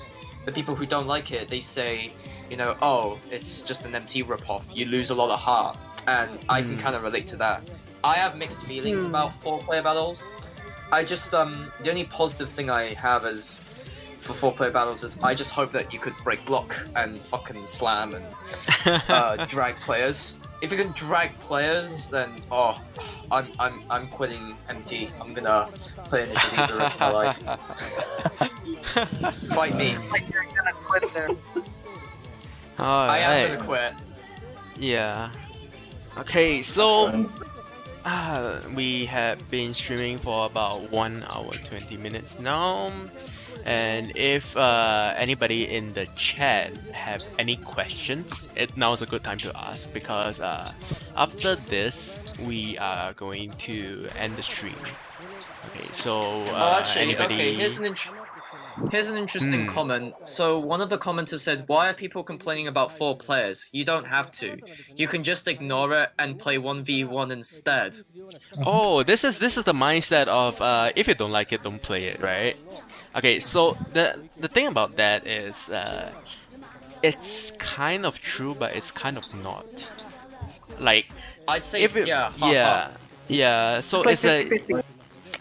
B: the people who don't like it, they say, oh, it's just an empty ripoff. You lose a lot of heart, and I can kind of relate to that. I have mixed feelings about 4-player battles. I just the only positive thing I have is for 4-player battles is I just hope that you could break block and fucking slam and drag players. If you can drag players, then I'm quitting MT. I'm gonna play Initiative the rest of my life. Fight me.
F: Like you're gonna quit there.
B: I am gonna quit.
A: Yeah. Okay, so we have been streaming for about 1 hour 20 minutes now. And if anybody in the chat have any questions, now is a good time to ask because after this we are going to end the stream. Okay, so
B: here's an interesting comment. So one of the commenters said, "Why are people complaining about 4 players? You don't have to. You can just ignore it and play 1v1 instead."
A: Oh, this is the mindset of if you don't like it, don't play it, right? Okay, so the thing about that is it's kind of true, but it's kind of not. Like
B: I'd say
A: if So it's like.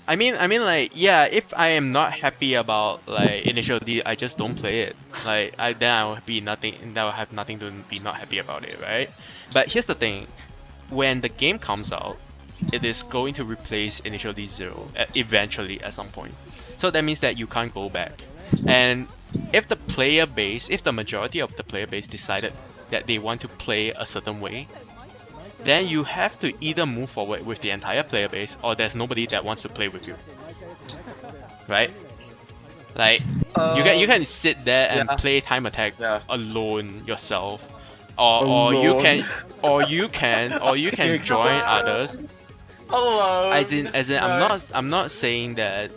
A: I mean, if I am not happy about like Initial D, I just don't play it. Like, then I will have nothing to be not happy about it, right? But here's the thing: when the game comes out, it is going to replace Initial D 0 eventually at some point. So that means that you can't go back. And if the majority of the player base decided that they want to play a certain way, then you have to either move forward with the entire player base or there's nobody that wants to play with you. Right? Like you can sit there and play time attack alone yourself. Or you can join others.
B: Hello.
A: As in I'm not saying that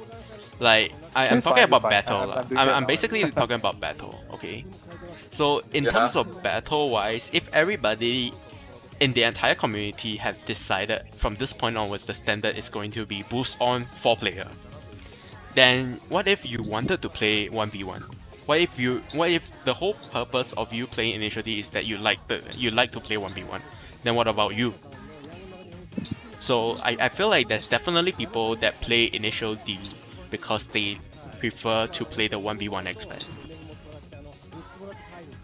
A: like I'm talking about battle. I'm basically talking about battle, okay? So in terms of battle wise, if everybody in the entire community have decided from this point onwards the standard is going to be boost on 4-player, then what if you wanted to play 1v1? What if the whole purpose of you playing Initial D is that you like to play 1v1? Then what about you? So I feel like there's definitely people that play Initial D because they prefer to play the 1v1 expert.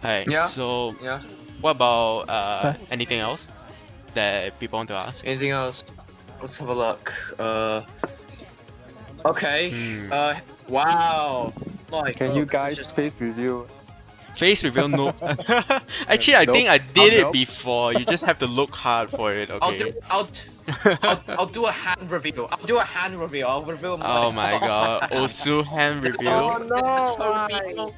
A: Alright,
B: Yeah.
A: so
B: Yeah.
A: what about anything else that people want to ask?
B: Anything else? Let's have a look. Okay. Wow. My
E: Can
B: God,
E: you
B: this is
E: guys
B: just-
E: face review?
A: Face reveal, no. Actually, I think I did
E: Oh,
A: it
E: no?
A: before. You just have to look hard for it, okay?
B: I'll do a hand reveal. I'll reveal my.
A: Oh my god. Osu hand reveal.
B: no!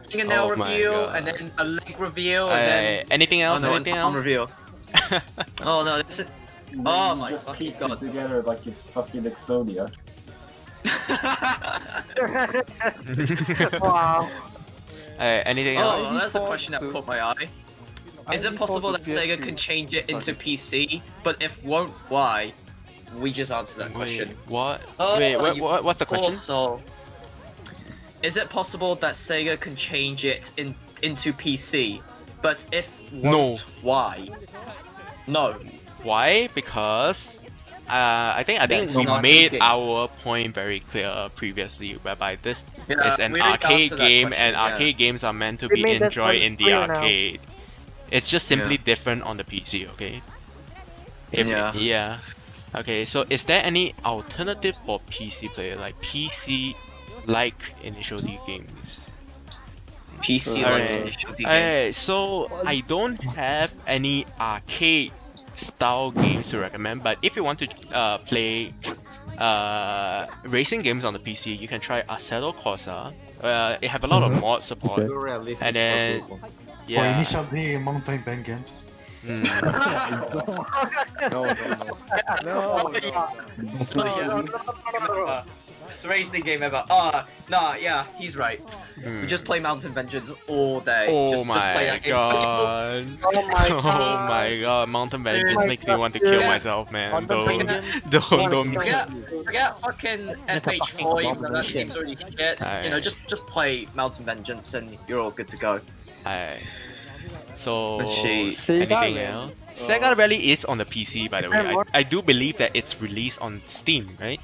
B: Fingernail
A: Oh my
B: reveal,
A: God.
B: and then a leg reveal, and then
A: Anything else?
B: oh, no,
A: Anything
B: an arm
A: else?
B: reveal. Oh no, that's it. Oh my
C: Just
B: fucking
C: piece
B: God.
C: it together like it's fucking Exodia.
F: Wow.
A: Anything else?
B: Oh, that's a question that caught my eye. Is it possible that Sega can change it into PC? But if won't, why? We just answered that question.
A: Wait, what?
B: Oh,
A: Wait,
B: you
A: what's the
B: poor
A: question?
B: soul. Is it possible that Sega can change it into PC? But if won't, why? No.
A: Why? Because I think
B: That's
A: we
B: not
A: made
B: thinking.
A: our point very clear previously, whereby this
B: Yeah,
A: is an
B: we already
A: arcade
B: answered that
A: game,
B: question,
A: and
B: yeah.
A: arcade games are meant to
F: We
A: be
F: made that
A: enjoyed
F: point
A: in the
F: clear now.
A: arcade. It's just simply different on the PC, okay? Yeah. Okay, so is there any alternative for PC player, like PC like Initial D games?
B: PC
A: Alright.
B: like Initial D games.
A: Alright, so I don't have any arcade style games to recommend, but if you want to play racing games on the PC, you can try Assetto Corsa. It have a lot of mod support,
D: Too realistic
A: and
D: for
A: then
D: people.
I: For
A: yeah.
I: Initial D, Mountain Vengeance.
A: Mm.
B: This racing game ever. Nah, yeah, he's right. We just play Mountain Vengeance all day.
A: Oh
B: just play
A: my
B: that game.
A: god.
F: Oh my
A: Oh
F: god.
A: my god, Mountain Vengeance
F: my
A: makes me
F: god.
A: want to kill
B: Yeah.
A: myself, man.
F: Mountain
A: Don't
F: Vengeance.
A: don't
B: Forget fucking FH4, even though that game's already shit. You know,
A: Alright.
B: just play Mountain Vengeance and you're all good to go.
A: Alright. So
B: Let's see.
E: Sega
A: anything
E: Rally.
A: else? Sega Rally is on the PC, by the way. I do believe that it's released on Steam, right?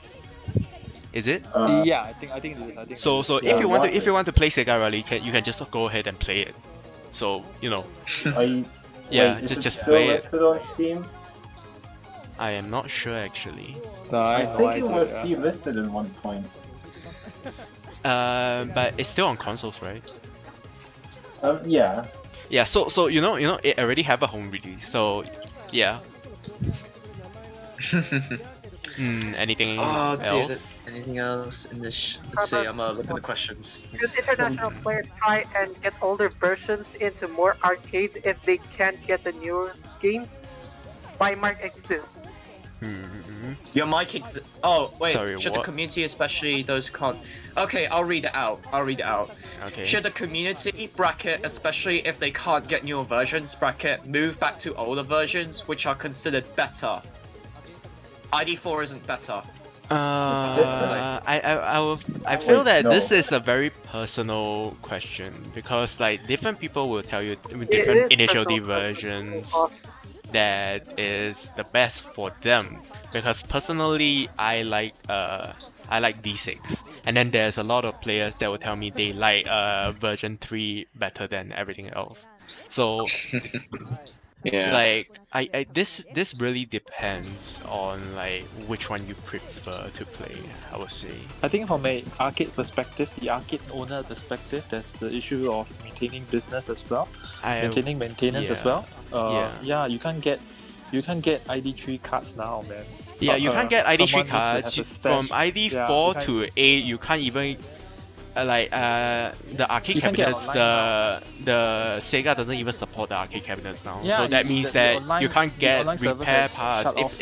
A: Is it?
E: Yeah, I think it is. I think
A: So
E: it is.
A: if you want to play Sega Rally, you can just go ahead and play it. So yeah,
C: Wait, is
A: just
C: it
A: play it.
C: still listed on Steam?
A: I am not sure actually.
E: No,
C: I
E: have no
C: think it
E: idea,
C: was
E: yeah.
C: delisted at one point.
A: But it's still on consoles, right?
C: Yeah.
A: Yeah. So you know it already have a home release. So yeah. Anything else?
B: Anything else in this? Let's see. I'm gonna look at the questions.
F: Should international players try and get older versions into more arcades if they can't get the newer games? Why might exist?
B: Your mic Oh, wait.
A: Sorry,
B: should the
A: what?
B: community, especially those who can't... Okay, I'll read it out.
A: Okay.
B: Should the community, bracket, especially if they can't get newer versions, bracket, move back to older versions, which are considered better? ID4 isn't better.
A: I feel that this is a very personal question because like different people will tell you with different Initial D versions that is the best for them. Because personally, I like D6, and then there's a lot of players that will tell me they like version 3 better than everything else. So
B: Yeah.
A: like this really depends on like which one you prefer to play, I would say.
E: I think from a arcade perspective, the arcade owner perspective, there's the issue of maintaining business as well, maintaining maintenance as well. Yeah, you can't get ID3 cards now, man.
A: Yeah, you can't get ID3
E: someone
A: cards
E: needs to have a
A: from
E: stash.
A: ID4
E: Yeah,
A: to 8. You can't even the arcade
E: You can't get
A: cabinets. The Sega doesn't even support the arcade cabinets now.
E: Yeah,
A: so that means
E: the
A: that
E: online-
A: you can't
E: the
A: get
E: online server
A: repair
E: has
A: parts.
E: shut off.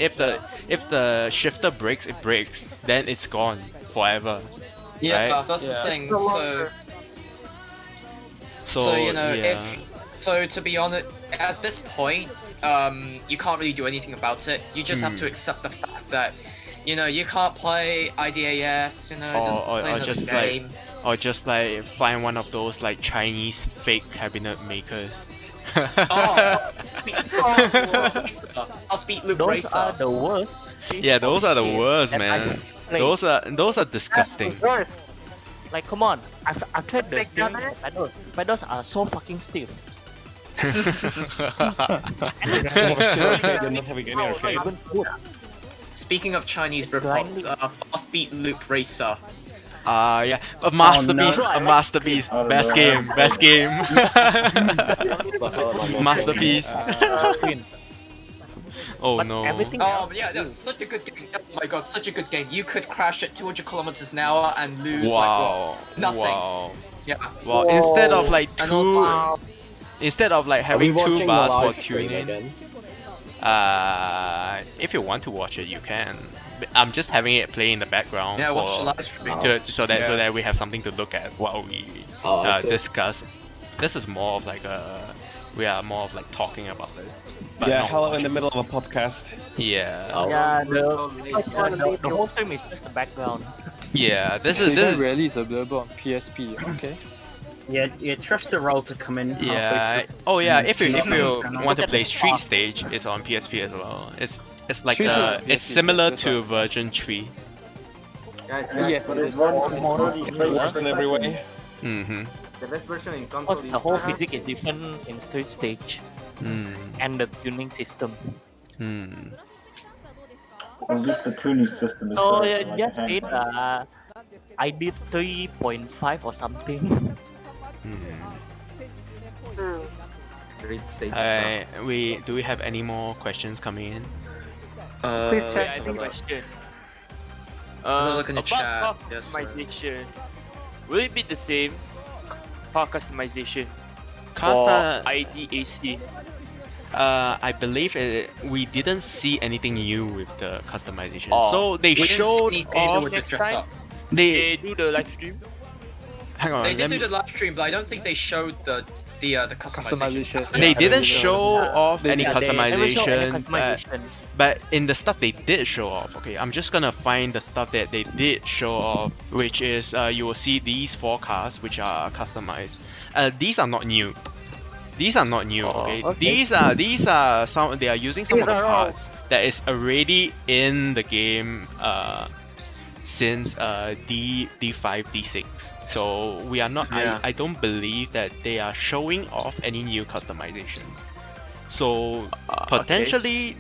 A: If the shifter breaks, it breaks. Then it's gone forever.
B: Yeah,
A: right?
B: that's the thing.
F: No
B: So,
F: longer.
B: so you know,
A: yeah.
B: to be honest, at this point, you can't really do anything about it. You just have to accept the fact that, you know, you can't play IDAS, you know,
A: or just like find one of those like Chinese fake cabinet makers.
B: I'll speak Loop
L: Those
B: Racer.
L: are the worst.
A: Yeah, those are the worst,
L: that
A: man.
L: I
A: Those are disgusting.
F: Worse.
L: Like, come on, I've tried the
F: Like
L: steering
F: that?
L: pedals. Pedals are so fucking stiff.
B: Speaking of Chinese ripoffs, Fast Beat Loop Racer.
A: Yeah, a masterpiece, a masterpiece, best game, masterpiece. Oh no.
B: Oh yeah, that was such a good game. Oh my god, such a good game. You could crash at 200 kilometers an hour and lose
A: Wow.
B: like what? Nothing.
A: Wow.
B: Yeah.
A: Well, instead of like
B: And
A: two,
B: also-
A: instead of like
H: Are we
A: having
H: watching
A: two
H: the
A: bars for
H: live stream
A: tuning,
H: again?
A: if you want to watch it, you can. I'm just having it play in the background
B: Yeah, watch the
A: for,
B: live stream.
A: so that we have something to look at while we
H: I see.
A: discuss. This is more of like we are more of like talking about it. but
J: Yeah,
A: not
J: hello in
A: watching.
J: the middle of a podcast.
A: Yeah.
L: Yeah, the whole stream is just the background.
A: Yeah, this
E: SEGA
A: is
E: rarely is available on PSP. Okay.
G: Yeah, trust the roll to come in.
A: yeah.
G: halfway through.
A: Oh yeah, if you
G: Not-
A: want to play Street Stage, it's on PSP as well. It's like
E: Street Stage,
A: it's
E: yes,
A: similar
E: that's
A: to
E: right.
A: version 3.
E: Yes,
C: But
E: it
C: it's
E: is.
J: Worse in every way.
A: Mm-hmm.
D: The best version in console
L: Because
D: is
L: the whole physics is different in Street Stage
A: Mm.
L: and the tuning system.
A: Mm.
C: At least the tuning system is
L: So
C: better,
L: yeah,
C: like
L: just
C: the
L: did
C: handheld.
L: I did 3.5 or something.
D: Great stage.
A: Do we have any more questions coming in?
F: Please check.
K: I have a question.
B: Have a look in the
K: About
B: chat.
K: car
B: Yes, sir.
K: customization, will it be the same car customization
A: Casta,
K: for IDAC?
A: I believe we didn't see anything new with the customization.
K: Oh.
A: So they
B: We didn't see
A: showed
B: anything
A: off.
B: with the dress up.
A: They
K: They do the live stream.
A: hang on.
B: They
A: let
B: did
A: me-
B: do the live stream, but I don't think they showed the customization.
A: They
E: Yeah,
A: didn't
E: they
A: show off any
L: Yeah, they never show any
A: customization,
L: customization.
A: but in the stuff they did show off, okay, I'm just gonna find the stuff that they did show off, which is you will see these 4 cars which are customized. These are not new. These are not new, okay?
L: okay.
A: These are some. They are using some
F: These
A: of the
F: are all-
A: parts that is already in the game since D5, D6. So we are not.
B: Yeah.
A: I don't believe that they are showing off any new customization. So potentially,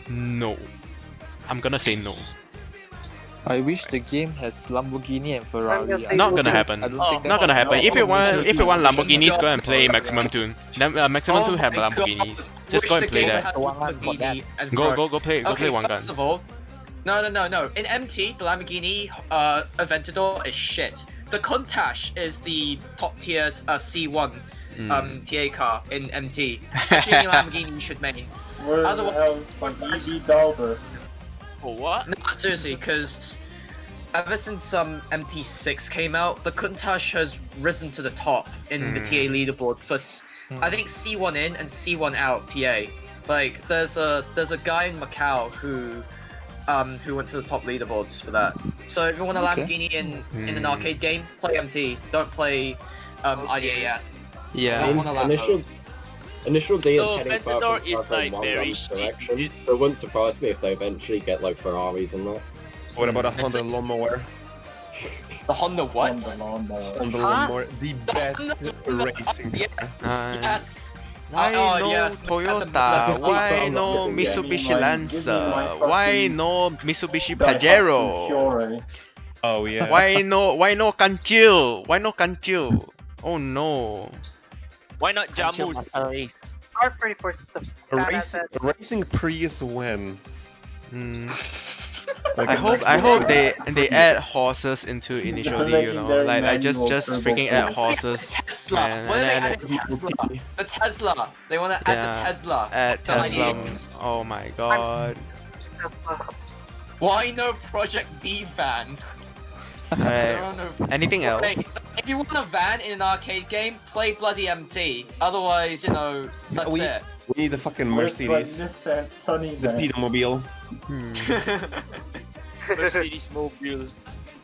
A: no. I'm gonna say no.
E: I wish the game has Lamborghini and Ferrari.
F: gonna say
A: Not gonna
F: okay.
A: happen.
E: I don't think
A: Not gonna happen. If you want Lamborghinis,
B: God.
A: go and play Maximum Tune. Maximum Tune have
B: my God.
A: Lamborghinis. Just go and play that. Go play one gun.
B: First of all, no. In MT, the Lamborghini Aventador is shit. The Countach is the top tier C1 TA car in MT. Actually, Lamborghini should make.
C: Where the
B: Otherwise-
C: hell is EV Dauber?
K: For what?
B: No, seriously, because ever since MT6 came out, the Countach has risen to the top in the TA leaderboard for I think C1 in and C1 out TA. Like there's a guy in Macau who went to the top leaderboards for that. So if you want a Lamborghini in an arcade game, play MT. Don't play IDAS.
A: Yeah.
B: I want a Lambo.
H: Initial D is
K: So
H: heading
K: Aventador
H: further
K: is like
H: in one
K: very
H: direction,
K: cheap.
H: so it wouldn't surprise me if they eventually get like Ferraris and that.
J: What about a Honda lawnmower?
B: The Honda what?
C: On the lawnmower.
J: Honda lawnmower, the best racing car.
B: Yes.
A: Uh,
B: Yes.
A: Why
B: Oh,
A: no
B: yes,
A: Toyota?
H: That's
A: Why
H: a
A: no
H: stupid
A: Mitsubishi
C: Yeah.
A: Lancer? Why no Mitsubishi
C: Daihatsu
A: Pajero?
C: Fiore.
J: Oh yeah.
A: Why no Kanchil? Why no Kanchil? Oh no.
K: Why not
L: Kanchil
K: Jamuts?
L: Master Race.
F: R34 is the
J: A racing Prius when?
A: Hmm.
J: Like
A: I
J: a
A: hope they add horses into initially, you know, like just freaking add horses.
B: Tesla.
A: and-
B: What are they
A: and-
B: adding Tesla? The Tesla. They want to add
A: Yeah.
B: the Tesla.
A: Add
B: The
A: Tesla.
B: IDAC.
A: Oh my god.
B: Why no Project D van?
A: Alright.
B: No.
A: Anything else?
B: Hey, if you want a van in an arcade game, play bloody MT. Otherwise, you know, that's it.
J: We need the fucking
C: Where's my
J: Mercedes.
C: Nissan Sunny
J: The
C: then?
J: Pedomobile.
K: Mercedes Mobile.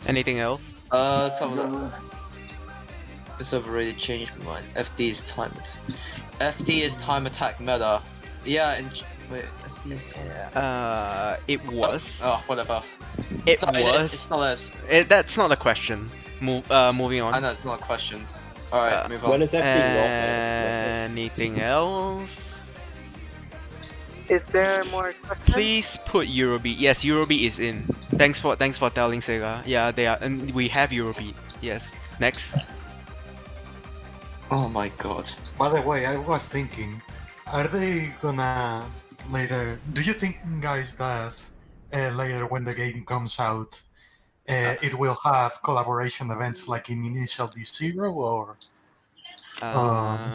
A: Anything else?
B: Some of the... This overrated changed my mind. FD is time attack. FD is time attack meta. Yeah, and wait, FD is time attack.
A: It was.
B: Oh, whatever.
A: It
B: No,
A: was.
B: it's not as.
A: That's not a question. Moving on.
B: I know it's not a question. Alright, move on.
H: When is FD
A: Anything else?
F: Is there more questions?
A: Please put Eurobeat. Yes, Eurobeat is in. Thanks for telling Sega. Yeah, they are, and we have Eurobeat. Yes. Next.
B: Oh my god.
I: By the way, I was thinking, are they gonna later? Do you think, guys, that later when the game comes out, it will have collaboration events like in Initial D0, or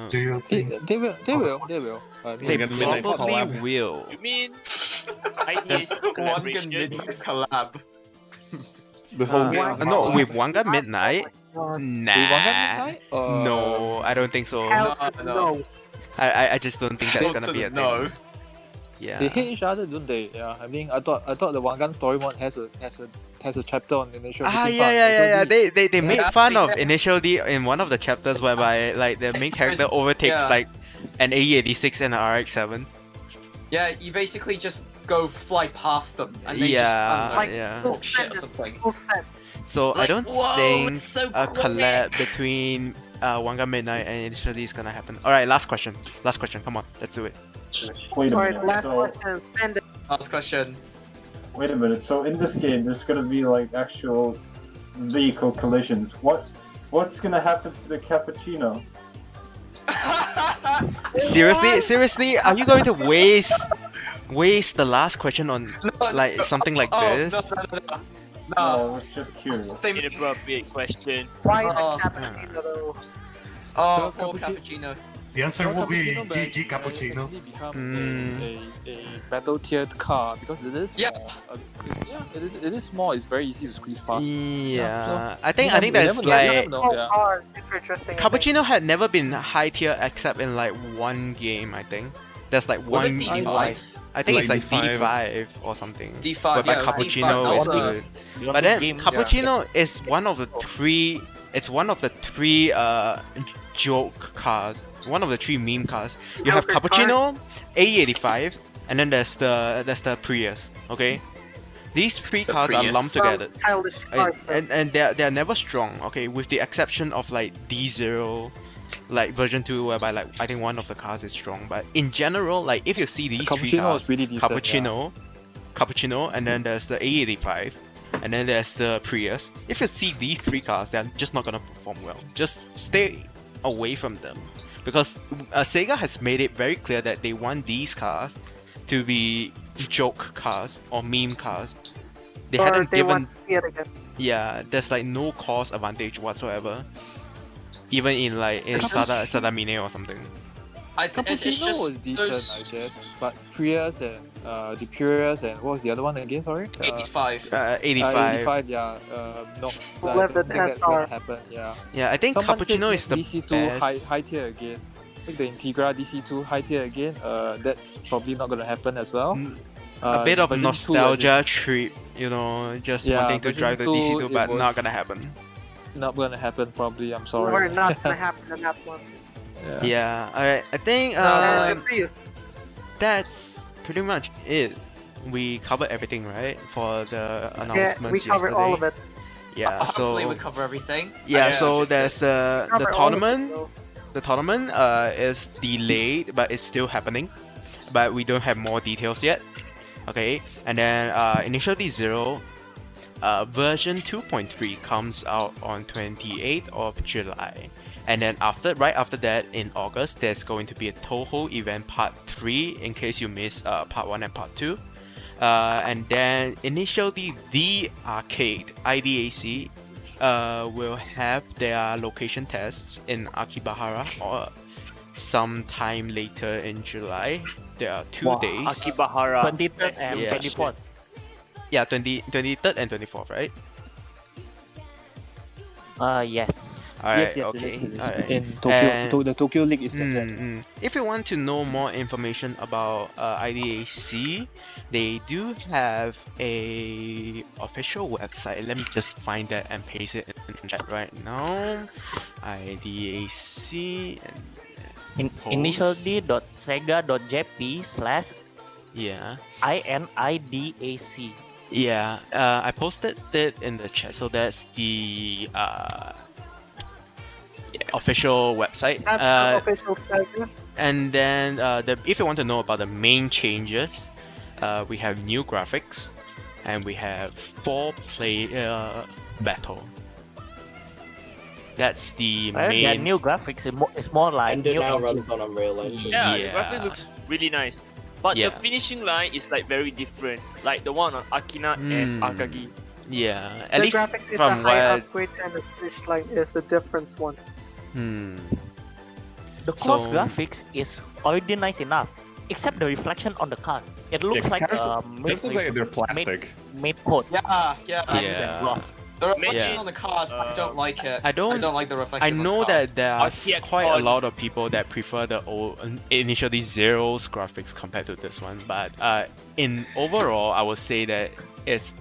I: do you think
E: They will. I mean,
A: They
J: Like a midnight
A: probably
J: collab.
A: will.
K: You mean IDAC
B: One
K: collaboration?
B: good collab.
J: The whole game.
A: No, with Wanga Midnight.
E: They want
A: Nah.
E: midnight?
A: No, I don't think so.
F: Hell
B: No.
F: no.
A: I just don't think that's
B: Hell
A: gonna
B: to
A: be a
B: the no.
A: thing. Yeah.
E: They hate each other, don't they? Yeah. I mean, I thought the Wangan story mode has a chapter on initial.
A: Yeah. They made
B: Yeah,
A: fun of
B: yeah.
A: Initial D in one of the chapters whereby like the main character
B: There's-
A: overtakes
B: yeah.
A: like an AE86 and an RX-7.
B: Yeah, you basically just go fly past them and they
A: Yeah,
B: just like
A: yeah.
B: talk shit or something.
F: Full set.
A: So I
B: Like,
A: don't
B: whoa,
A: think
B: it's so
A: a
B: quick.
A: collab between Wanga Midnight and Initial D is gonna happen. Alright, last question. Come on, let's do it.
C: Wait a
F: Alright,
C: minute.
F: last
C: So,
F: question. Send it.
B: Last question.
C: wait a minute. So in this game, there's gonna be like actual vehicle collisions. What's gonna happen to the cappuccino?
A: Seriously, are you going to waste the last question on like something like this?
B: No.
C: No, I was just curious.
K: Inappropriate question.
F: Why the
B: Oh.
F: cappuccino though?
B: Oh,
E: So,
B: poor cappuccino.
I: the answer will be
E: Cappuccino,
I: GG
E: but
I: Cappuccino?
E: it become
A: Mm.
E: a battle tiered car because it is
B: Yeah.
E: small. It is small. It's very easy to squeeze past.
A: Yeah,
E: so
A: I think
E: you
A: that's
E: never know, you
A: like
E: never know, yeah.
F: hard if you're drifting.
A: Cappuccino had never been high tier except in like one game. I think there's like
B: Was it
A: one.
B: D5?
A: I think it's
J: Like
A: like
J: D5.
A: D5 or something.
B: D5,
A: Whereby
B: yeah, it was
A: Cappuccino
B: D5.
A: is
B: That was
A: good. But then Cappuccino is one of the three. It's one of the three joke cars. One of the three meme cars. You have
F: Joker
A: Cappuccino, A85, and then there's the Prius. Okay, these three
B: The
A: cars are
B: Prius.
A: lumped together,
F: Childish cars.
A: and they're never strong. Okay, with the exception of like D0. Like version 2 whereby like I think one of the cars is strong, but in general like if you see these three
E: Cappuccino
A: cars,
E: is really decent,
A: Cappuccino, and then there's the A85, and then there's the Prius. If you see these three cars, they're just not gonna perform well. Just stay away from them, because Sega has made it very clear that they want these cars to be joke cars or meme cars. They
F: Or
A: hadn't
F: they
A: given
F: want to see it again.
A: yeah, there's like no cost advantage whatsoever. Even in like in Sadamine or something.
B: It's
E: Cappuccino
B: just
E: was decent,
B: those
E: I guess. But Prius and the Prius and what was the other one again? Sorry.
B: 85.
A: 85.
E: 85. Yeah. No. I
F: 11
E: don't think that's
F: SR.
E: gonna happen. Yeah.
A: Yeah, I think
E: Someone
A: Cappuccino
E: said
A: is the
E: DC2
A: best.
E: high tier again. Take the Integra DC2 high tier again. That's probably not gonna happen as well.
A: A bit of
E: version 2
A: nostalgia trip, you know, just
E: Yeah,
A: wanting to
E: version
A: drive the
E: 2,
A: DC2,
E: it
A: but
E: was-
A: not gonna happen.
E: Not gonna happen probably. I'm sorry.
F: Or not gonna happen in that one.
E: Yeah.
A: Yeah, I think
F: The Prius.
A: that's pretty much it. We covered everything, right, for the
F: Yeah,
A: announcements
F: we covered
A: yesterday.
F: all of it.
A: Yeah,
B: Hopefully
A: so
B: we cover everything.
A: yeah, so
B: just-
A: there's the
F: Cover all of it,
A: tournament.
F: though.
A: The tournament is delayed, but it's still happening. But we don't have more details yet. Okay, and then Initial D0 version 2.3 comes out on 28th of July. And then right after that, in August, there's going to be a Toho event part 3, in case you missed part 1 and part 2. And then Initial D, the arcade, IDAC, will have their location tests in Akibahara or sometime later in July. There are 2 days.
L: Akibahara 23rd and
A: Yeah.
L: 24th.
A: Yeah, 23rd and 24th, right?
L: Yes.
A: Alright,
E: yes,
A: okay.
E: it is.
A: Alright.
E: In Tokyo,
A: And-
E: the Tokyo League is like that.
A: If you want to know more information about IDAC, they do have a official website. Let me just find that and paste it in the chat right now. IDAC and post.
L: InitialD.sega.jp/
A: Yeah.
L: INIDAC.
A: Yeah, I posted it in the chat, so that's the official website.
F: That's the official SEGA.
A: And then if you want to know about the main changes, we have new graphics, and we have 4-player battle. That's the
L: Well,
A: main.
L: yeah, new graphics. It's more like
H: And it
L: new
H: now
L: engine.
H: runs on Unreal Engine.
K: Yeah,
A: Yeah.
K: the graphic looks really nice. But
A: Yeah.
K: the finishing line is like very different. Like the one on Akina and Akagi.
A: Yeah, at
F: The
A: least
F: graphics is a
A: from
F: high
A: what.
F: upgrade and the finish line is a difference one.
L: The cars
A: So-
L: graphics is already nice enough, except the reflection on the cars. It looks
J: Yeah,
L: like
J: cars
L: made,
J: look like they're plastic.
L: made code.
B: Yeah.
A: Yeah.
L: Gloss.
B: The reflection
A: Yeah.
B: on the cars, I don't like it.
A: I don't-
B: like the reflection.
A: I
B: on the
A: know
B: cars.
A: that there are
K: RTX
A: quite a
K: on-
A: lot of people that prefer the old Initial D Zero's graphics compared to this one, but in overall, I would say that it's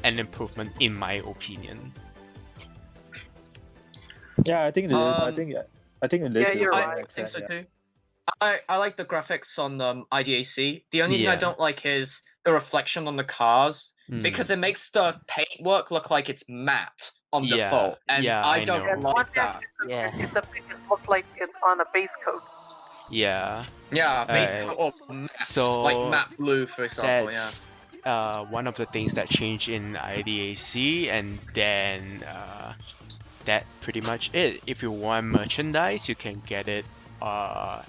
A: an improvement in my opinion.
E: Yeah, I think it is. I
B: Um,
E: think it is.
F: yeah, you're
E: to
F: right.
E: an
B: I think
E: extent,
B: so
E: yeah.
B: too. I like the graphics on IDAC. The only thing I
A: Yeah.
B: don't like is the reflection on the cars because it makes the paintwork look like it's matte on
A: Yeah,
B: default, and
A: yeah,
B: I
A: I
B: don't
A: know.
F: And
B: like
F: one
B: that.
L: Yeah.
F: is the thing it looks like it's on a base coat.
A: Yeah,
B: Yeah, base
A: Alright.
B: coat or matte,
A: So,
B: like matte blue, for example.
A: that's one of the things that changed in IDAC, and then that pretty much it. If you want merchandise, you can get it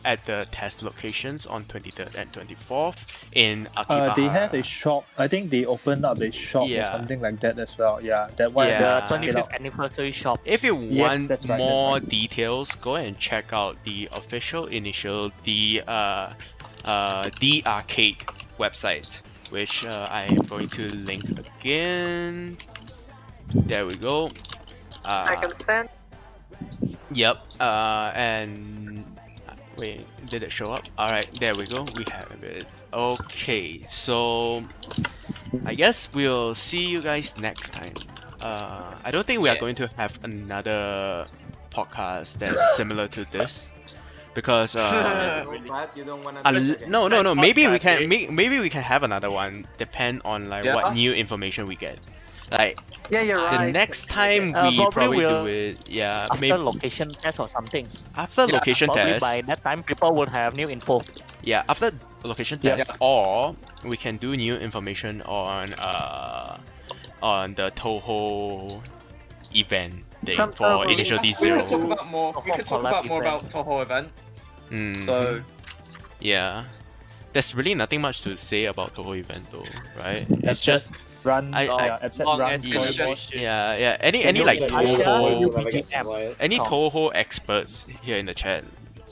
A: at the test locations on 23rd and 24th in Akibahara.
E: They have a shop. I think they opened up a shop or
A: Yeah.
E: something like that as well. Yeah, that one.
A: Yeah.
L: The 25th anniversary shop.
A: If you
E: Yes,
A: want
E: that's right, that's
A: more
E: right.
A: details, go and check out the official Initial D Arcade website, which I am going to link again. There we go.
F: I can send.
A: Yep. And wait, did it show up? All right, there we go. We have it. Okay, so I guess we'll see you guys next time. I don't think we are going to have another podcast that's similar to this because
D: You don't wanna
A: no. Maybe we can
K: podcast,
A: maybe we can have another one. Depend on like
B: Yeah.
A: what new information we get. Like
F: Yeah, you're
A: the
F: right.
A: next time we
L: probably
A: probably
L: we'll-
A: do it. Yeah,
L: After
A: maybe
L: location test or something.
A: after
B: Yeah,
A: location
L: Probably
A: test.
L: by that time, people will have new info.
A: Yeah, after location
E: Yes.
A: test, or we can do new information on the Toho event thing
F: Some
A: for
F: Toho.
A: Initial D
B: We
A: Zero.
B: could talk about more. We could talk
L: Collab
B: about more
L: event.
B: about Toho event.
A: Mm,
B: So
A: yeah, there's really nothing much to say about Toho event though, right? It's
E: Except
A: just
E: run.
A: I-
E: except
K: long
E: run
K: as
B: it's
E: storyboard.
B: just-
A: yeah. Any
L: Can you
A: like
L: say
A: Toho
L: UBGM?
A: any
L: Oh.
A: Toho experts here in the chat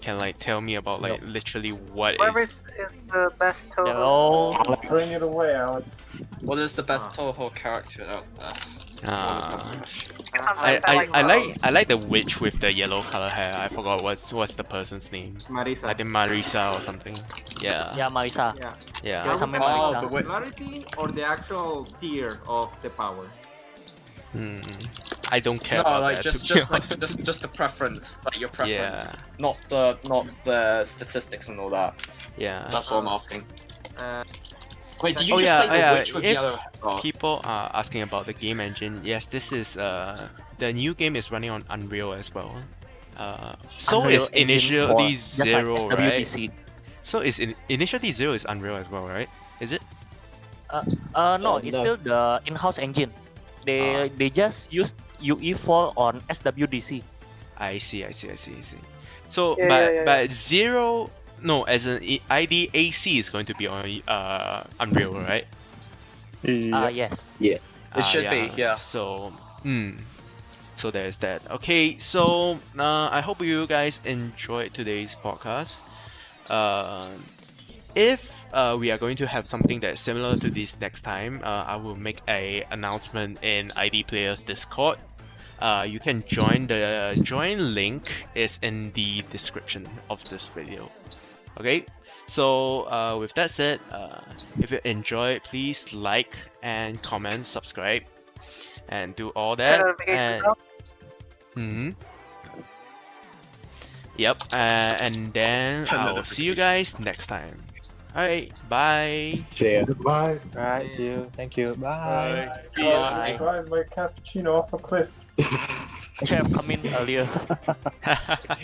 A: can like tell me about like literally what
F: Whoever
A: is
F: is the best
L: They're
F: Toho.
L: all
C: Bring it away, Alex.
B: what is the best Toho character out there?
F: Sometimes
A: I like the witch with the yellow color hair. I forgot what's the person's name.
D: Marisa.
A: I think Marisa or something. Yeah.
L: Yeah, Marisa.
D: Yeah.
A: Yeah.
L: There's something
B: Oh,
L: Marisa.
B: the witch.
D: Popularity or the actual tier of the power?
A: I don't care
B: No,
A: about
B: like
A: that.
B: just
A: to be
B: just like
A: honest.
B: just the preference, like your preference,
A: Yeah.
B: not the statistics and all that.
A: Yeah.
B: That's what I'm asking.
D: Uh,
B: Wait, did you
A: Oh
B: just
A: yeah,
B: say the
A: yeah.
B: witch with
A: If
B: yellow? Oh.
A: people are asking about the game engine, yes, this is the new game is running on Unreal as well. So
L: Unreal
A: is
L: Engine
A: Initial
L: 4,
A: D
L: just like
A: Zero, right?
L: SWBC.
A: So is Initial D Zero is Unreal as well, right? Is it?
L: No, it's
H: no.
L: still the in-house engine. They just used UE4 on SWDC.
A: I see. So,
F: Yeah,
A: but Zero, no, as an IDAC is going to be on Unreal, right?
L: Yes.
B: It should be, yeah.
A: So, so there's that. Okay, so I hope you guys enjoyed today's podcast. If we are going to have something that's similar to this next time, I will make a announcement in ID Players Discord. you can join. The join link is in the description of this video. Okay, so with that said, if you enjoyed, please like and comment, subscribe, and do all that. Yep, and then I'll see you guys next time. Alright, bye.
H: See ya.
I: Goodbye.
E: Alright, see you. Thank you. Bye.
C: I drive my cappuccino off a cliff.
L: Actually, I've come in earlier.